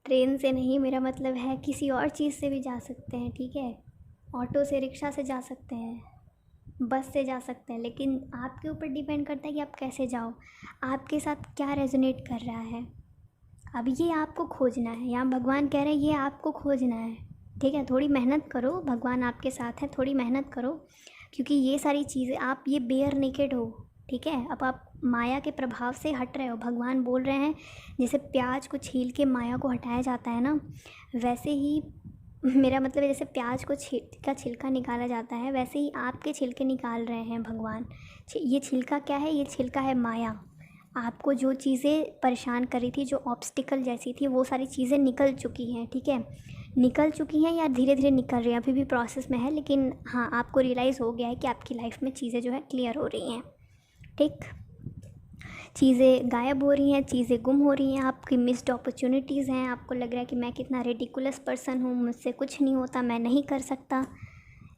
ट्रेन से नहीं, मेरा मतलब है किसी और चीज़ से भी जा सकते हैं, ठीक है। ऑटो से, रिक्शा से जा सकते हैं, बस से जा सकते हैं, लेकिन आपके ऊपर डिपेंड करता है कि आप कैसे जाओ, आपके साथ क्या रेजोनेट कर रहा है। अब ये आपको खोजना है, यहाँ भगवान कह रहे हैं ये आपको खोजना है, ठीक है। थोड़ी मेहनत करो, भगवान आपके साथ है, थोड़ी मेहनत करो, क्योंकि ये सारी चीज़ें आप ये बेयर नेकेड हो, ठीक है। अब आप माया के प्रभाव से हट रहे हो। भगवान बोल रहे हैं जैसे प्याज को छील के माया को हटाया जाता है ना, वैसे ही मेरा मतलब है जैसे प्याज को छिलका निकाला जाता है, वैसे ही आपके छिलके निकाल रहे हैं भगवान। ये छिलका क्या है? ये छिलका है माया। आपको जो चीज़ें परेशान कर रही थी, जो ऑब्स्टिकल जैसी थी, वो सारी चीज़ें निकल चुकी हैं, ठीक है। निकल चुकी हैं या धीरे धीरे निकल रही हैं, अभी भी प्रोसेस में है, लेकिन हाँ आपको रियलाइज़ हो गया है कि आपकी लाइफ में चीज़ें जो है क्लियर हो रही हैं, ठीक। चीज़ें गायब हो रही हैं, चीज़ें गुम हो रही हैं, आपकी मिस्ड अपॉर्चुनिटीज़ हैं, आपको लग रहा है कि मैं कितना रेडिकुलस पर्सन हूँ, मुझसे कुछ नहीं होता, मैं नहीं कर सकता,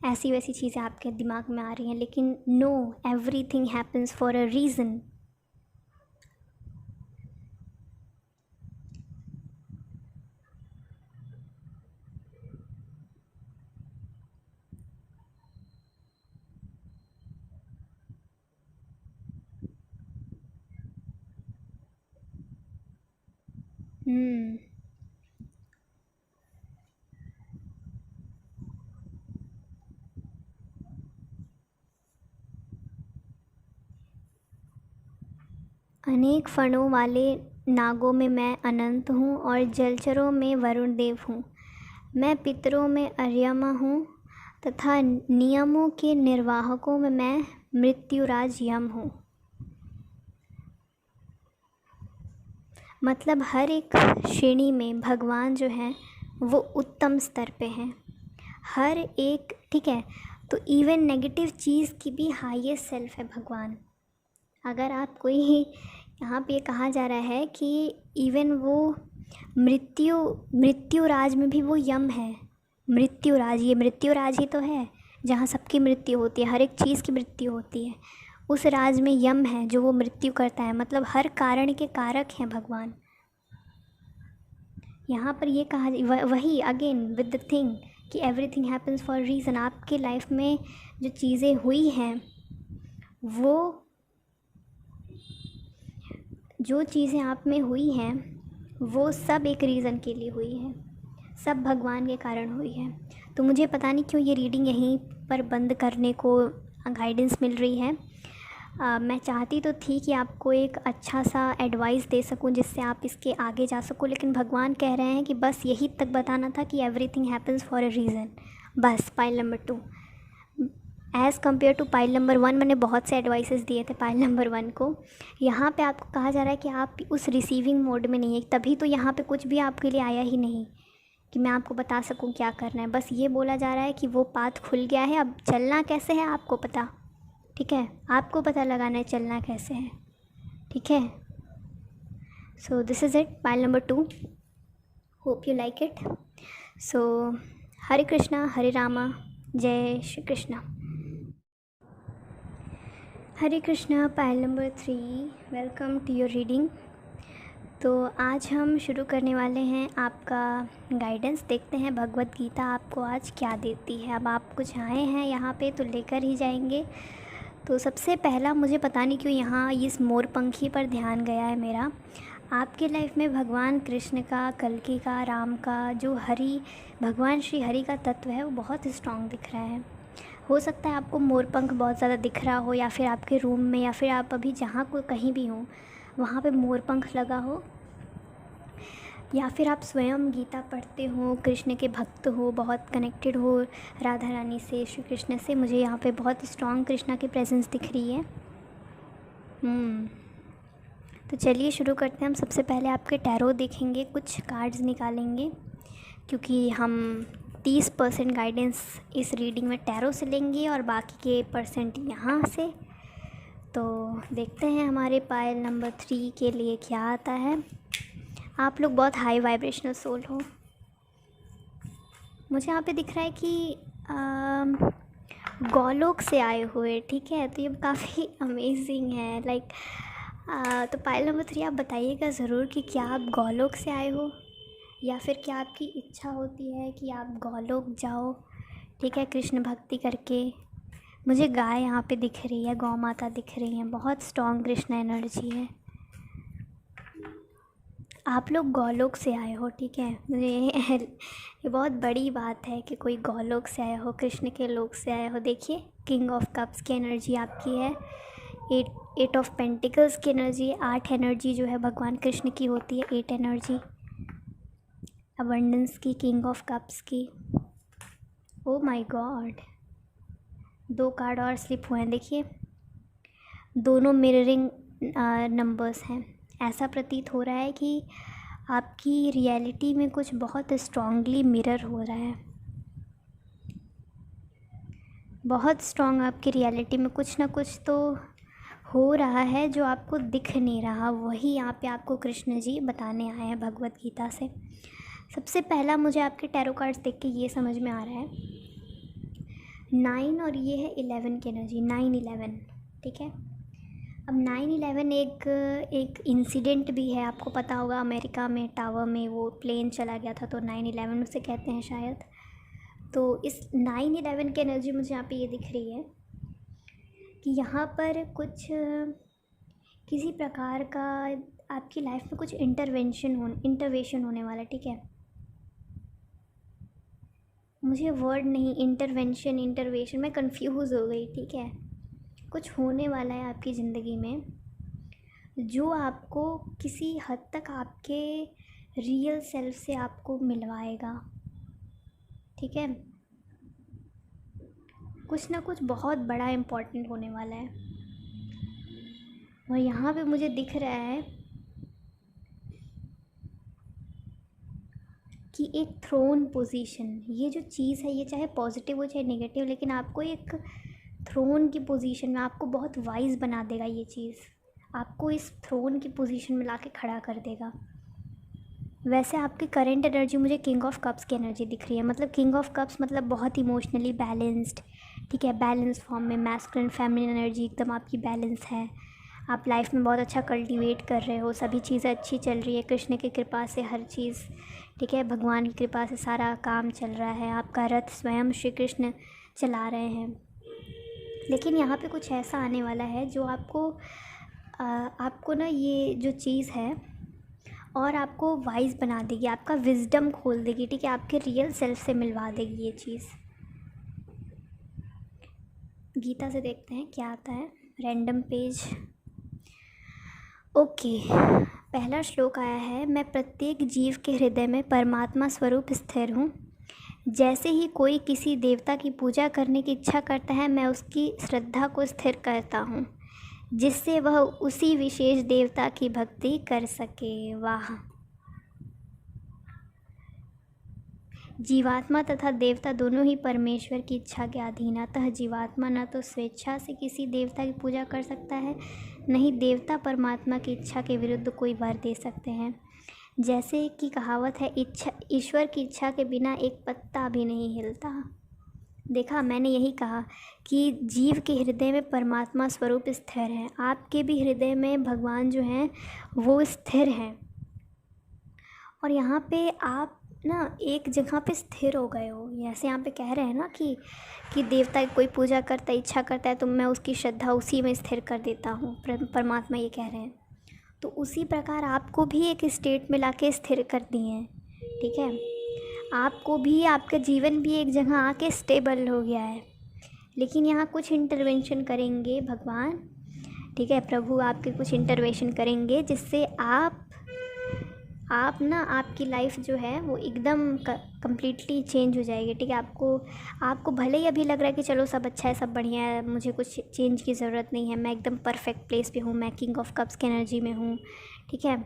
ऐसी वैसी चीज़ें आपके दिमाग में आ रही हैं। लेकिन no, everything happens for a reason. अनेक फणों वाले नागों में मैं अनंत हूँ और जलचरों में वरुण देव हूँ। मैं पितरों में अर्यमा हूँ तथा नियमों के निर्वाहकों में मैं मृत्युराज यम हूँ। मतलब हर एक श्रेणी में भगवान जो हैं वो उत्तम स्तर पे हैं, हर एक, ठीक है। तो इवन नेगेटिव चीज़ की भी हाईएस्ट सेल्फ है भगवान। अगर आप कोई यहाँ पे कहा जा रहा है कि इवन वो मृत्युराज में भी वो यम है। मृत्युराज, ये मृत्युराज ही तो है जहाँ सबकी मृत्यु होती है, हर एक चीज़ की मृत्यु होती है। उस राज में यम है जो वो मृत्यु करता है, मतलब हर कारण के कारक हैं भगवान। यहाँ पर ये कहा वही अगेन विद द थिंग कि एवरीथिंग हैपन्स फॉर रीज़न। आपके लाइफ में जो चीज़ें हुई हैं, वो जो चीज़ें आप में हुई हैं वो सब एक रीज़न के लिए हुई है, सब भगवान के कारण हुई है। तो मुझे पता नहीं क्यों ये रीडिंग यहीं पर बंद करने को गाइडेंस मिल रही है। मैं चाहती तो थी कि आपको एक अच्छा सा एडवाइस दे सकूं जिससे आप इसके आगे जा सको, लेकिन भगवान कह रहे हैं कि बस यही तक बताना था कि everything happens for a reason. बस pile number 2 as compare to pile number 1, मैंने बहुत से एडवाइसेस दिए थे पाइल नंबर 1 को। यहाँ पे आपको कहा जा रहा है कि आप उस रिसीविंग मोड में नहीं है, तभी तो यहाँ पे कुछ भी आपके लिए आया ही नहीं कि मैं आपको बता सकूँ क्या करना है। बस ये बोला जा रहा है कि वो पाथ खुल गया है, अब चलना कैसे है आपको पता, ठीक है। आपको पता लगाना है चलना कैसे है, ठीक है। So this is it, pile number 2। Hope you like it. So Hare Krishna, Hare Rama, जय Shri Krishna. Hare Krishna, pile number 3, welcome to your reading. तो आज हम शुरू करने वाले हैं आपका गाइडेंस। देखते हैं भगवत गीता आपको आज क्या देती है। अब आप कुछ आए हैं यहाँ पे तो लेकर ही जाएंगे। तो सबसे पहला, मुझे पता नहीं क्यों यहाँ इस मोरपंखी पर ध्यान गया है मेरा। आपके लाइफ में भगवान कृष्ण का, कल्कि का, राम का, जो भगवान श्री हरि का तत्व है वो बहुत स्ट्रॉन्ग दिख रहा है। हो सकता है आपको मोरपंख बहुत ज़्यादा दिख रहा हो, या फिर आपके रूम में, या फिर आप अभी जहाँ को कहीं भी हो वहाँ पे मोरपंख लगा हो, या फिर आप स्वयं गीता पढ़ते हो, कृष्ण के भक्त हो, बहुत कनेक्टेड हो राधा रानी से, श्री कृष्ण से। मुझे यहाँ पे बहुत स्ट्रॉन्ग कृष्णा की प्रेजेंस दिख रही है। तो चलिए शुरू करते हैं। हम सबसे पहले आपके टैरो देखेंगे, कुछ कार्ड्स निकालेंगे, क्योंकि हम 30% गाइडेंस इस रीडिंग में टैरो से लेंगे और बाकी के परसेंट यहाँ से। तो देखते हैं हमारे पाइल नंबर 3 के लिए क्या आता है। आप लोग बहुत हाई वाइब्रेशनल सोल हो। मुझे यहाँ पे दिख रहा है कि गोलोक से आए हुए, ठीक है। तो ये काफ़ी अमेजिंग है। लाइक तो पाइल नंबर 3 आप बताइएगा ज़रूर कि क्या आप गोलोक से आए हो, या फिर क्या आपकी इच्छा होती है कि आप गोलोक जाओ, ठीक है, कृष्ण भक्ति करके। मुझे गाय यहाँ पे दिख रही है, गौ माता दिख रही हैं, बहुत स्ट्रॉन्ग कृष्ण एनर्जी है। आप लोग गोलोक से आए हो, ठीक है। मुझे ये बहुत बड़ी बात है कि कोई गोलोक से आया हो, कृष्ण के लोक से आया हो। देखिए किंग ऑफ कप्स की एनर्जी आपकी है, एट ऑफ पेंटिकल्स की एनर्जी, 8 एनर्जी जो है भगवान कृष्ण की होती है, 8 एनर्जी अबंडेंस की, किंग ऑफ कप्स की। ओ माय गॉड, 2 कार्ड और स्लिप हुए हैं, देखिए दोनों मिररिंग नंबर्स हैं। ऐसा प्रतीत हो रहा है कि आपकी रियलिटी में कुछ बहुत स्ट्रांगली मिरर हो रहा है, बहुत स्ट्रांग आपकी रियलिटी में कुछ ना कुछ तो हो रहा है जो आपको दिख नहीं रहा। वही यहाँ पे आपको कृष्ण जी बताने आए हैं भगवत गीता से। सबसे पहला मुझे आपके टैरो कार्ड्स देख के ये समझ में आ रहा है 9 और ये है 11 की एनर्जी, 9-11, ठीक है। अब 9/11 एक इंसिडेंट भी है, आपको पता होगा अमेरिका में टावर में वो प्लेन चला गया था, तो 9/11 उसे कहते हैं शायद। तो इस 9/11 की एनर्जी मुझे यहाँ पे ये दिख रही है कि यहाँ पर कुछ किसी प्रकार का आपकी लाइफ में कुछ इंटरवेंशन होने वाला, ठीक है। मुझे वर्ड नहीं, इंटरवेंशन मैं कंफ्यूज हो गई, ठीक है। कुछ होने वाला है आपकी ज़िंदगी में जो आपको किसी हद तक आपके रियल सेल्फ से आपको मिलवाएगा, ठीक है। कुछ ना कुछ बहुत बड़ा इम्पोर्टेंट होने वाला है। और यहाँ पे मुझे दिख रहा है कि एक थ्रोन पोजीशन, ये जो चीज़ है ये चाहे पॉजिटिव हो चाहे नेगेटिव, लेकिन आपको एक थ्रोन की पोजीशन में, आपको बहुत वाइज बना देगा ये चीज़, आपको इस थ्रोन की पोजीशन में लाके खड़ा कर देगा। वैसे आपकी करंट एनर्जी मुझे किंग ऑफ कप्स की एनर्जी दिख रही है। मतलब किंग ऑफ कप्स मतलब बहुत इमोशनली बैलेंस्ड, ठीक है, बैलेंस फॉर्म में मैस्कुलिन फेमिनिन एनर्जी एकदम आपकी बैलेंस है। आप लाइफ में बहुत अच्छा कल्टीवेट कर रहे हो, सभी चीज़ें अच्छी चल रही है, कृष्ण की कृपा से हर चीज़, ठीक है, भगवान की कृपा से सारा काम चल रहा है। आपका रथ स्वयं श्री कृष्ण चला रहे हैं। लेकिन यहाँ पे कुछ ऐसा आने वाला है जो आपको ना ये जो चीज़ है और आपको वाइज बना देगी, आपका विजडम खोल देगी, ठीक है, आपके रियल सेल्फ से मिलवा देगी ये चीज़। गीता से देखते हैं क्या आता है, रैंडम पेज। ओके, पहला श्लोक आया है, मैं प्रत्येक जीव के हृदय में परमात्मा स्वरूप स्थिर हूँ। जैसे ही कोई किसी देवता की पूजा करने की इच्छा करता है, मैं उसकी श्रद्धा को स्थिर करता हूँ जिससे वह उसी विशेष देवता की भक्ति कर सके। वाह। जीवात्मा तथा देवता दोनों ही परमेश्वर की इच्छा के अधीन। अतः जीवात्मा न तो स्वेच्छा से किसी देवता की पूजा कर सकता है, न ही देवता परमात्मा की इच्छा के विरुद्ध कोई वर दे सकते हैं। जैसे कि कहावत है, ईश्वर की इच्छा के बिना एक पत्ता भी नहीं हिलता। देखा, मैंने यही कहा कि जीव के हृदय में परमात्मा स्वरूप स्थिर है। आपके भी हृदय में भगवान जो हैं वो स्थिर हैं। और यहाँ पे आप ना एक जगह पे स्थिर हो गए हो। जैसे यहाँ पे कह रहे हैं ना कि देवता की कोई पूजा करता है, इच्छा करता है, तो मैं उसकी श्रद्धा उसी में स्थिर कर देता हूँ, परमात्मा ये कह रहे हैं। तो उसी प्रकार आपको भी एक स्टेट में लाके स्थिर कर दिए हैं, ठीक है। आपको भी, आपका जीवन भी एक जगह आके स्टेबल हो गया है। लेकिन यहाँ कुछ इंटरवेंशन करेंगे भगवान, ठीक है, प्रभु आपके कुछ इंटरवेंशन करेंगे जिससे आप ना, आपकी लाइफ जो है वो एकदम कम्प्लीटली चेंज हो जाएगी, ठीक है। आपको भले ही अभी लग रहा है कि चलो सब अच्छा है, सब बढ़िया है, मुझे कुछ चेंज की ज़रूरत नहीं है, मैं एकदम परफेक्ट प्लेस पे हूँ, मैं किंग ऑफ कप्स की एनर्जी में हूँ, ठीक है।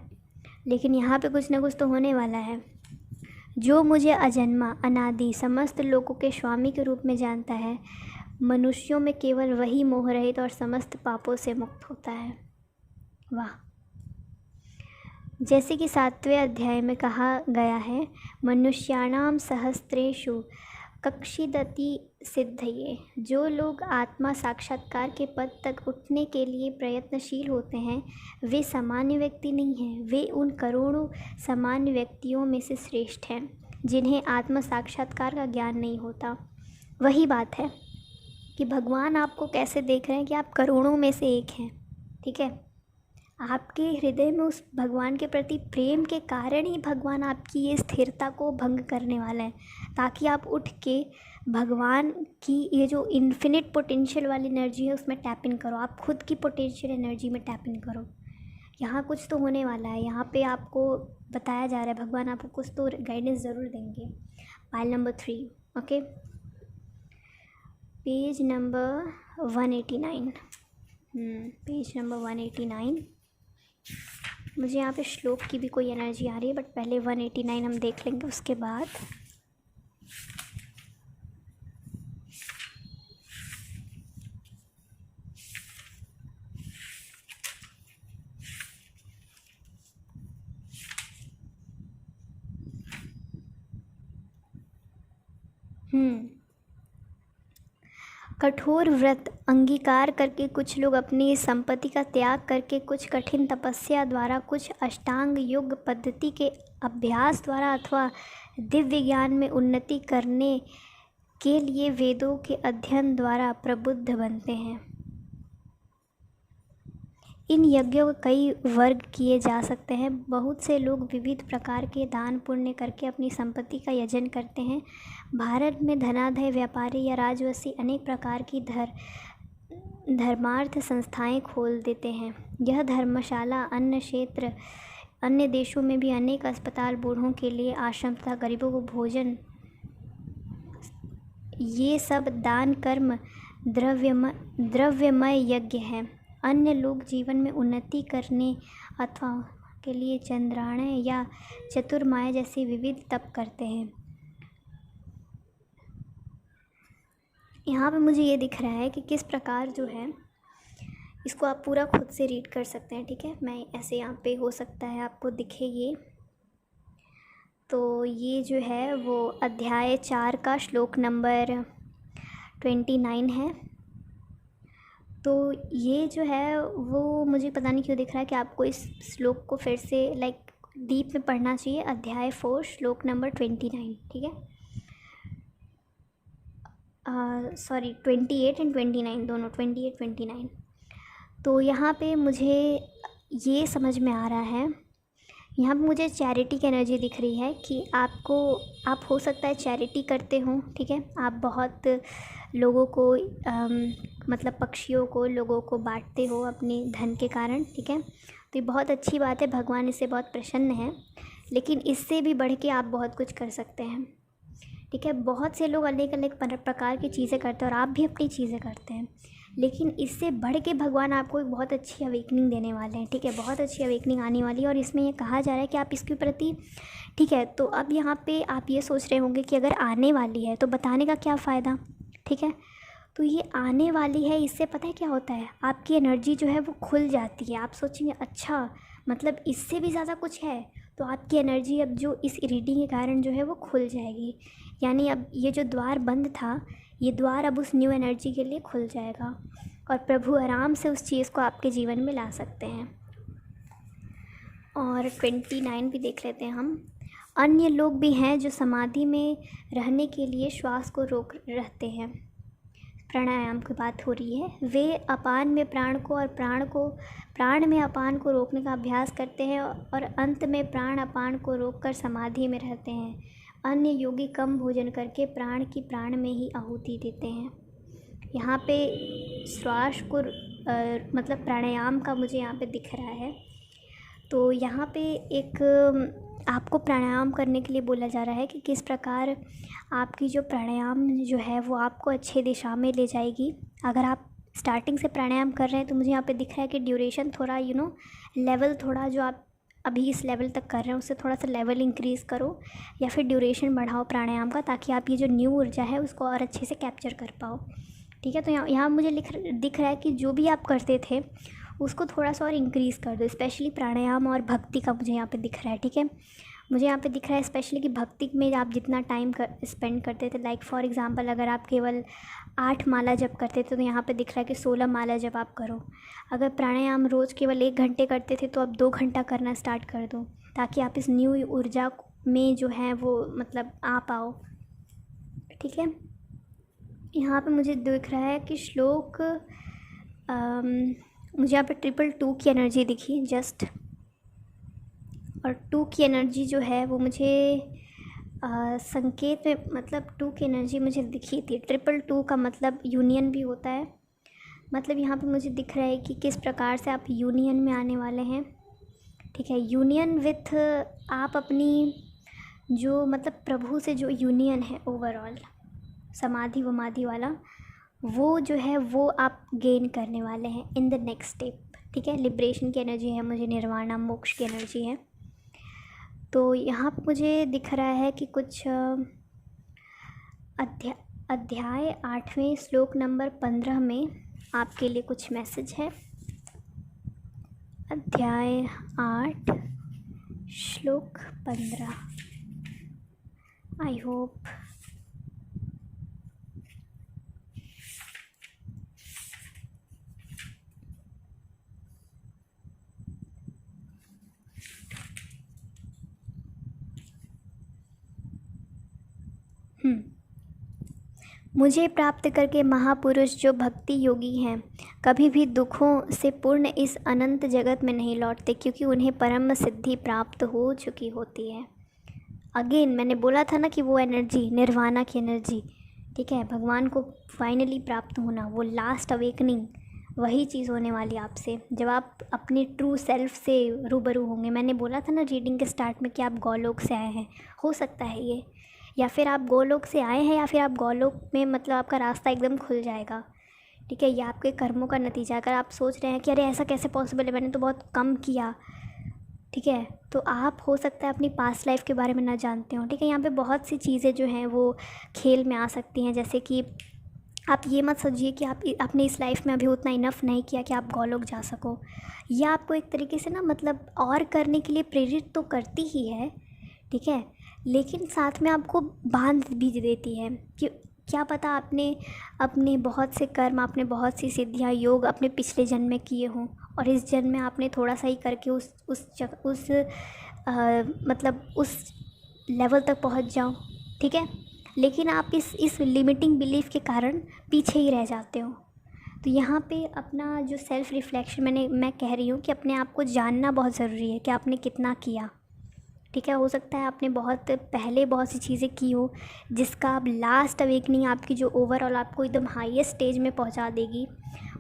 लेकिन यहाँ पे कुछ ना कुछ तो होने वाला है। जो मुझे अजन्मा, अनादि, समस्त लोगों के स्वामी के रूप में जानता है, मनुष्यों में केवल वही मोह रहित और समस्त पापों से मुक्त होता है। वाह। जैसे कि 7वें अध्याय में कहा गया है, मनुष्याणाम सहस्रेषु कक्षिदति सिद्धये। जो लोग आत्मा साक्षात्कार के पद तक उठने के लिए प्रयत्नशील होते हैं वे सामान्य व्यक्ति नहीं हैं, वे उन करोड़ों सामान्य व्यक्तियों में से श्रेष्ठ हैं जिन्हें आत्मा साक्षात्कार का ज्ञान नहीं होता। वही बात है कि भगवान आपको कैसे देख रहे हैं कि आप करोड़ों में से एक हैं, ठीक है। आपके हृदय में उस भगवान के प्रति प्रेम के कारण ही भगवान आपकी ये स्थिरता को भंग करने वाला है, ताकि आप उठ के भगवान की ये जो इन्फिनिट पोटेंशियल वाली एनर्जी है उसमें टैप इन करो। आप खुद की पोटेंशियल एनर्जी में टैप इन करो। यहाँ कुछ तो होने वाला है, यहाँ पे आपको बताया जा रहा है, भगवान आपको कुछ तो गाइडेंस ज़रूर देंगे। Pile number 3, okay, page number 189। Page number 189। मुझे यहाँ पे श्लोक की भी कोई एनर्जी आ रही है, बट पहले 189 हम देख लेंगे, उसके बाद कठोर व्रत अंगीकार करके कुछ लोग अपनी संपत्ति का त्याग करके, कुछ कठिन तपस्या द्वारा, कुछ अष्टांग योग पद्धति के अभ्यास द्वारा अथवा दिव्य ज्ञान में उन्नति करने के लिए वेदों के अध्ययन द्वारा प्रबुद्ध बनते हैं। इन यज्ञों के कई वर्ग किए जा सकते हैं। बहुत से लोग विविध प्रकार के दान पुण्य करके अपनी संपत्ति का यजन करते हैं। भारत में धनाढ्य व्यापारी या राजवंशी अनेक प्रकार की धर्मार्थ संस्थाएं खोल देते हैं। यह धर्मशाला, अन्न क्षेत्र, अन्य देशों में भी अनेक अस्पताल, बूढ़ों के लिए आश्रम तथा गरीबों को भोजन, ये सब दान कर्म द्रव्यमय यज्ञ हैं। अन्य लोग जीवन में उन्नति करने अथवा के लिए चंद्रायण या चतुर्माय जैसे विविध तप करते हैं। यहाँ पे मुझे ये दिख रहा है कि किस प्रकार जो है, इसको आप पूरा खुद से रीड कर सकते हैं, ठीक है। मैं ऐसे यहाँ पे हो सकता है आपको दिखे ये, तो ये जो है वो अध्याय 4 का श्लोक नंबर 29 है। तो ये जो है वो मुझे पता नहीं क्यों दिख रहा है कि आपको इस श्लोक को फिर से लाइक डीप में पढ़ना चाहिए। अध्याय 4 श्लोक नंबर 29, ठीक है। सॉरी 28 एंड 29 दोनों, 28 29। तो यहाँ पे मुझे ये समझ में आ रहा है, यहाँ पे मुझे चैरिटी की एनर्जी दिख रही है कि आप हो सकता है चैरिटी करते हो, ठीक है। आप बहुत लोगों को मतलब पक्षियों को, लोगों को बांटते हो अपने धन के कारण, ठीक है। तो ये बहुत अच्छी बात है, भगवान इससे बहुत प्रसन्न है। लेकिन इससे भी बढ़ के आप बहुत कुछ कर सकते हैं, ठीक है। बहुत से लोग अलग अलग प्रकार की चीज़ें करते हैं और आप भी अपनी चीज़ें करते हैं, लेकिन इससे बढ़ के भगवान आपको एक बहुत अच्छी अवेकनिंग देने वाले हैं, ठीक है। बहुत अच्छी अवेकनिंग आने वाली है और इसमें ये कहा जा रहा है कि आप इसके प्रति, ठीक है। तो अब यहाँ पे आप ये सोच रहे होंगे कि अगर आने वाली है तो बताने का क्या फ़ायदा, ठीक है। तो ये आने वाली है, इससे पता है क्या होता है, आपकी एनर्जी जो है वो खुल जाती है। आप सोचेंगे अच्छा मतलब इससे भी ज़्यादा कुछ है, तो आपकी एनर्जी अब जो इस रीडिंग के कारण जो है वो खुल जाएगी। यानी अब ये जो द्वार बंद था, ये द्वार अब उस न्यू एनर्जी के लिए खुल जाएगा और प्रभु आराम से उस चीज़ को आपके जीवन में ला सकते हैं। और 29 भी देख लेते हैं हम। अन्य लोग भी हैं जो समाधि में रहने के लिए श्वास को रोक रहते हैं। प्राणायाम की बात हो रही है। वे अपान में प्राण को और प्राण में अपान को रोकने का अभ्यास करते हैं और अंत में प्राण अपान को रोककर समाधि में रहते हैं। अन्य योगी कम भोजन करके प्राण की प्राण में ही आहुति देते हैं। यहाँ पे श्वास को मतलब प्राणायाम का मुझे यहाँ पे दिख रहा है। तो यहाँ पे एक आपको प्राणायाम करने के लिए बोला जा रहा है कि किस प्रकार आपकी जो प्राणायाम जो है वो आपको अच्छे दिशा में ले जाएगी। अगर आप स्टार्टिंग से प्राणायाम कर रहे हैं तो मुझे यहाँ पे दिख रहा है कि ड्यूरेशन थोड़ा लेवल थोड़ा जो आप अभी इस लेवल तक कर रहे हैं उससे थोड़ा सा लेवल इंक्रीज़ करो या फिर ड्यूरेशन बढ़ाओ प्राणायाम का, ताकि आप ये जो न्यू ऊर्जा है उसको और अच्छे से कैप्चर कर पाओ, ठीक है। तो यहाँ मुझे दिख रहा है कि जो भी आप करते थे उसको थोड़ा सा और इंक्रीज़ कर दो। स्पेशली प्राणायाम और भक्ति का मुझे यहाँ पे दिख रहा है, ठीक है। मुझे यहाँ पे दिख रहा है स्पेशली कि भक्ति में आप जितना टाइम स्पेंड करते थे, लाइक फॉर एग्जांपल अगर आप केवल 8 माला जप करते थे तो यहाँ पे दिख रहा है कि 16 माला जप आप करो। अगर प्राणायाम रोज़ केवल 1 घंटे करते थे तो अब 2 घंटा करना स्टार्ट कर दो, ताकि आप इस न्यू ऊर्जा में जो है वो मतलब आ पाओ, ठीक है। यहाँ पे मुझे दिख रहा है कि श्लोक मुझे यहाँ पे 222 की एनर्जी दिखी जस्ट, और 2 की एनर्जी जो है वो मुझे संकेत में मतलब 2 की एनर्जी मुझे दिखी थी। 222 का मतलब यूनियन भी होता है। मतलब यहाँ पे मुझे दिख रहा है कि किस प्रकार से आप यूनियन में आने वाले हैं, ठीक है। यूनियन विथ आप अपनी जो मतलब प्रभु से जो यूनियन है ओवरऑल, समाधि वमाधि वाला, वो जो है वो आप गेन करने वाले हैं इन द नेक्स्ट स्टेप, ठीक है। लिबरेशन की एनर्जी है मुझे, निर्वाणा मोक्ष की एनर्जी है। तो यहाँ पर मुझे दिख रहा है कि कुछ अध्याय 8वें श्लोक नंबर 15 में आपके लिए कुछ मैसेज है। अध्याय 8 श्लोक 15। आई होप मुझे प्राप्त करके महापुरुष जो भक्ति योगी हैं कभी भी दुखों से पूर्ण इस अनंत जगत में नहीं लौटते, क्योंकि उन्हें परम सिद्धि प्राप्त हो चुकी होती है। अगेन मैंने बोला था ना कि वो एनर्जी निर्वाणा की एनर्जी, ठीक है। भगवान को फाइनली प्राप्त होना, वो लास्ट अवेकनिंग, वही चीज़ होने वाली आपसे जब आप अपने ट्रू सेल्फ से रूबरू होंगे। मैंने बोला था ना रीडिंग के स्टार्ट में कि आप गौलोक से आए हैं, हो सकता है ये, या फिर आप गोलोक से आए हैं, या फिर आप गौलोक में मतलब आपका रास्ता एकदम खुल जाएगा, ठीक है। ये आपके कर्मों का नतीजा। अगर आप सोच रहे हैं कि अरे ऐसा कैसे पॉसिबल है, मैंने तो बहुत कम किया, ठीक है, तो आप हो सकता है अपनी पास्ट लाइफ के बारे में ना जानते हो, ठीक है। यहाँ पे बहुत सी चीज़ें जो हैं वो खेल में आ सकती हैं, जैसे कि आप ये मत सोचिए कि आपने इस लाइफ में अभी उतना इनफ नहीं किया कि आप गौलोक जा सको। यह आपको एक तरीके से ना मतलब और करने के लिए प्रेरित तो करती ही है, ठीक है, लेकिन साथ में आपको बांध भी देती है कि क्या पता आपने अपने बहुत से कर्म, आपने बहुत सी सिद्धियाँ योग अपने पिछले जन्म में किए हों, और इस जन्म में आपने थोड़ा सा ही करके उस मतलब उस लेवल तक पहुंच जाओ, ठीक है। लेकिन आप इस लिमिटिंग बिलीफ के कारण पीछे ही रह जाते हो। तो यहाँ पे अपना जो सेल्फ़ रिफ्लेक्शन मैं कह रही हूँ कि अपने आप को जानना बहुत ज़रूरी है कि आपने कितना किया, ठीक है। हो सकता है आपने बहुत पहले बहुत सी चीज़ें की हो जिसका अब लास्ट अवेकनिंग आपकी जो ओवरऑल आपको एकदम हाईएस्ट स्टेज में पहुंचा देगी।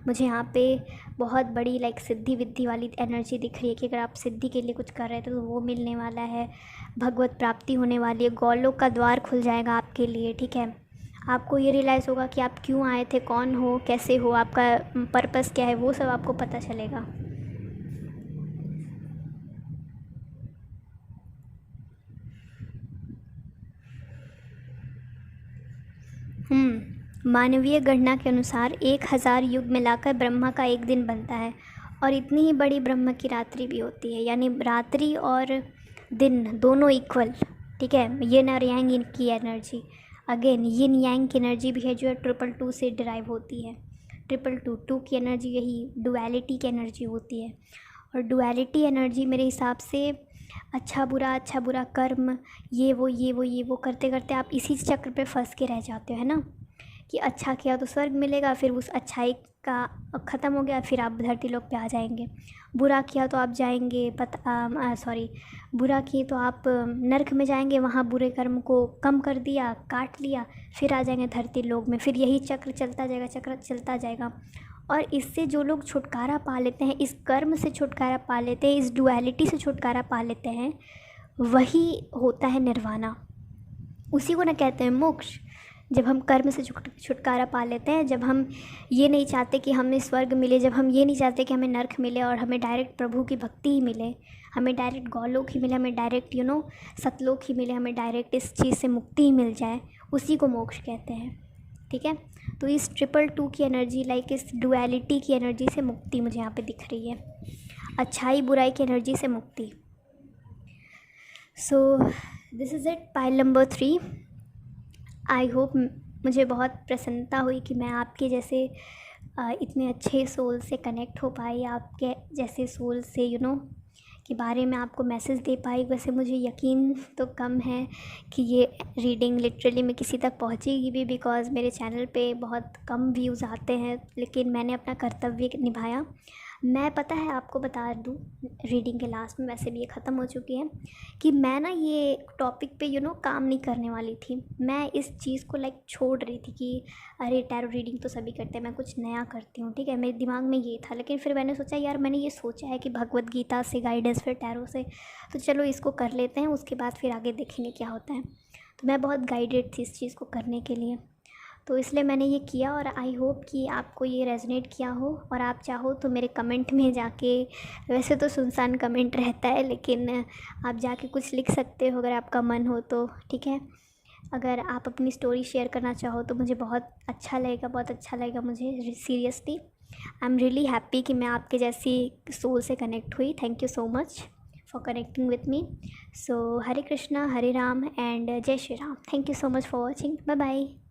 मुझे यहाँ पे बहुत बड़ी लाइक सिद्धि विद्धि वाली एनर्जी दिख रही है कि अगर आप सिद्धि के लिए कुछ कर रहे थे तो वो मिलने वाला है, भगवत प्राप्ति होने वाली है, गौलोक का द्वार खुल जाएगा आपके लिए, ठीक है। आपको ये रियलाइज़ होगा कि आप क्यों आए थे, कौन हो, कैसे हो, आपका पर्पस क्या है, वो सब आपको पता चलेगा। मानवीय गणना के अनुसार 1000 युग मिलाकर ब्रह्मा का एक दिन बनता है, और इतनी ही बड़ी ब्रह्मा की रात्रि भी होती है, यानी रात्रि और दिन दोनों इक्वल, ठीक है। यिन और यांग इनकी एनर्जी, अगेन यिन यांग की एनर्जी भी है जो 222 से डिराइव होती है। 222 की एनर्जी यही डुअलिटी की एनर्जी होती है, और डुअलिटी एनर्जी मेरे हिसाब से अच्छा बुरा कर्म, ये वो करते करते आप इसी चक्र पे फंस के रह जाते हो, है ना, कि अच्छा किया तो स्वर्ग मिलेगा, फिर उस अच्छाई का ख़त्म हो गया फिर आप धरती लोक पे आ जाएंगे। बुरा किया तो आप जाएंगे बुरा किए तो आप नरक में जाएंगे, वहाँ बुरे कर्म को कम कर दिया, काट लिया, फिर आ जाएंगे धरती लोक में। फिर यही चक्र चलता जाएगा। और इससे जो लोग छुटकारा पा लेते हैं, इस कर्म से छुटकारा पा लेते हैं, इस डुअलिटी से छुटकारा पा लेते हैं, वही होता है निर्वाणा। उसी को ना कहते हैं मोक्ष। जब हम कर्म से छुटकारा पा लेते हैं, जब हम ये नहीं चाहते कि हमें स्वर्ग मिले, जब हम ये नहीं चाहते कि हमें नरक मिले और हमें डायरेक्ट प्रभु की भक्ति ही मिले, हमें डायरेक्ट गौलोक ही मिले, हमें डायरेक्ट सतलोक ही मिले, हमें डायरेक्ट इस चीज़ से मुक्ति ही मिल जाए, उसी को मोक्ष कहते हैं, ठीक है। तो इस 222 की एनर्जी, लाइक इस डुअलिटी की एनर्जी से मुक्ति मुझे यहाँ पे दिख रही है, अच्छाई बुराई की एनर्जी से मुक्ति। सो this is it, pile number 3। I hope, मुझे बहुत प्रसन्नता हुई कि मैं आपके जैसे इतने अच्छे सोल से कनेक्ट हो पाई, आपके जैसे सोल से के बारे में आपको मैसेज दे पाई। वैसे मुझे यकीन तो कम है कि ये रीडिंग लिटरली में किसी तक पहुंचेगी भी, बिकॉज़ मेरे चैनल पे बहुत कम व्यूज़ आते हैं, लेकिन मैंने अपना कर्तव्य निभाया। मैं, पता है आपको बता दूं, रीडिंग के लास्ट में, वैसे भी ये ख़त्म हो चुकी है, कि मैं ना ये टॉपिक पे काम नहीं करने वाली थी। मैं इस चीज़ को लाइक छोड़ रही थी कि अरे टैरो रीडिंग तो सभी करते हैं, मैं कुछ नया करती हूँ, ठीक है, मेरे दिमाग में ये था। लेकिन फिर मैंने सोचा यार, मैंने ये सोचा है कि भगवद गीता से गाइडेंस, फिर टैरो से, तो चलो इसको कर लेते हैं, उसके बाद फिर आगे देखेंगे क्या होता है। तो मैं बहुत गाइडेड थी इस चीज़ को करने के लिए, तो इसलिए मैंने ये किया। और आई होप कि आपको ये रेजोनेट किया हो, और आप चाहो तो मेरे कमेंट में जाके, वैसे तो सुनसान कमेंट रहता है, लेकिन आप जाके कुछ लिख सकते हो अगर आपका मन हो तो, ठीक है। अगर आप अपनी स्टोरी शेयर करना चाहो तो मुझे बहुत अच्छा लगेगा, बहुत अच्छा लगेगा मुझे, seriously. I am really happy कि मैं आपके जैसी सोल से कनेक्ट हुई। Thank you so much for connecting with me. So Hare Krishna, Hare Ram and जय Shri Ram. Thank you so much for watching. Bye bye.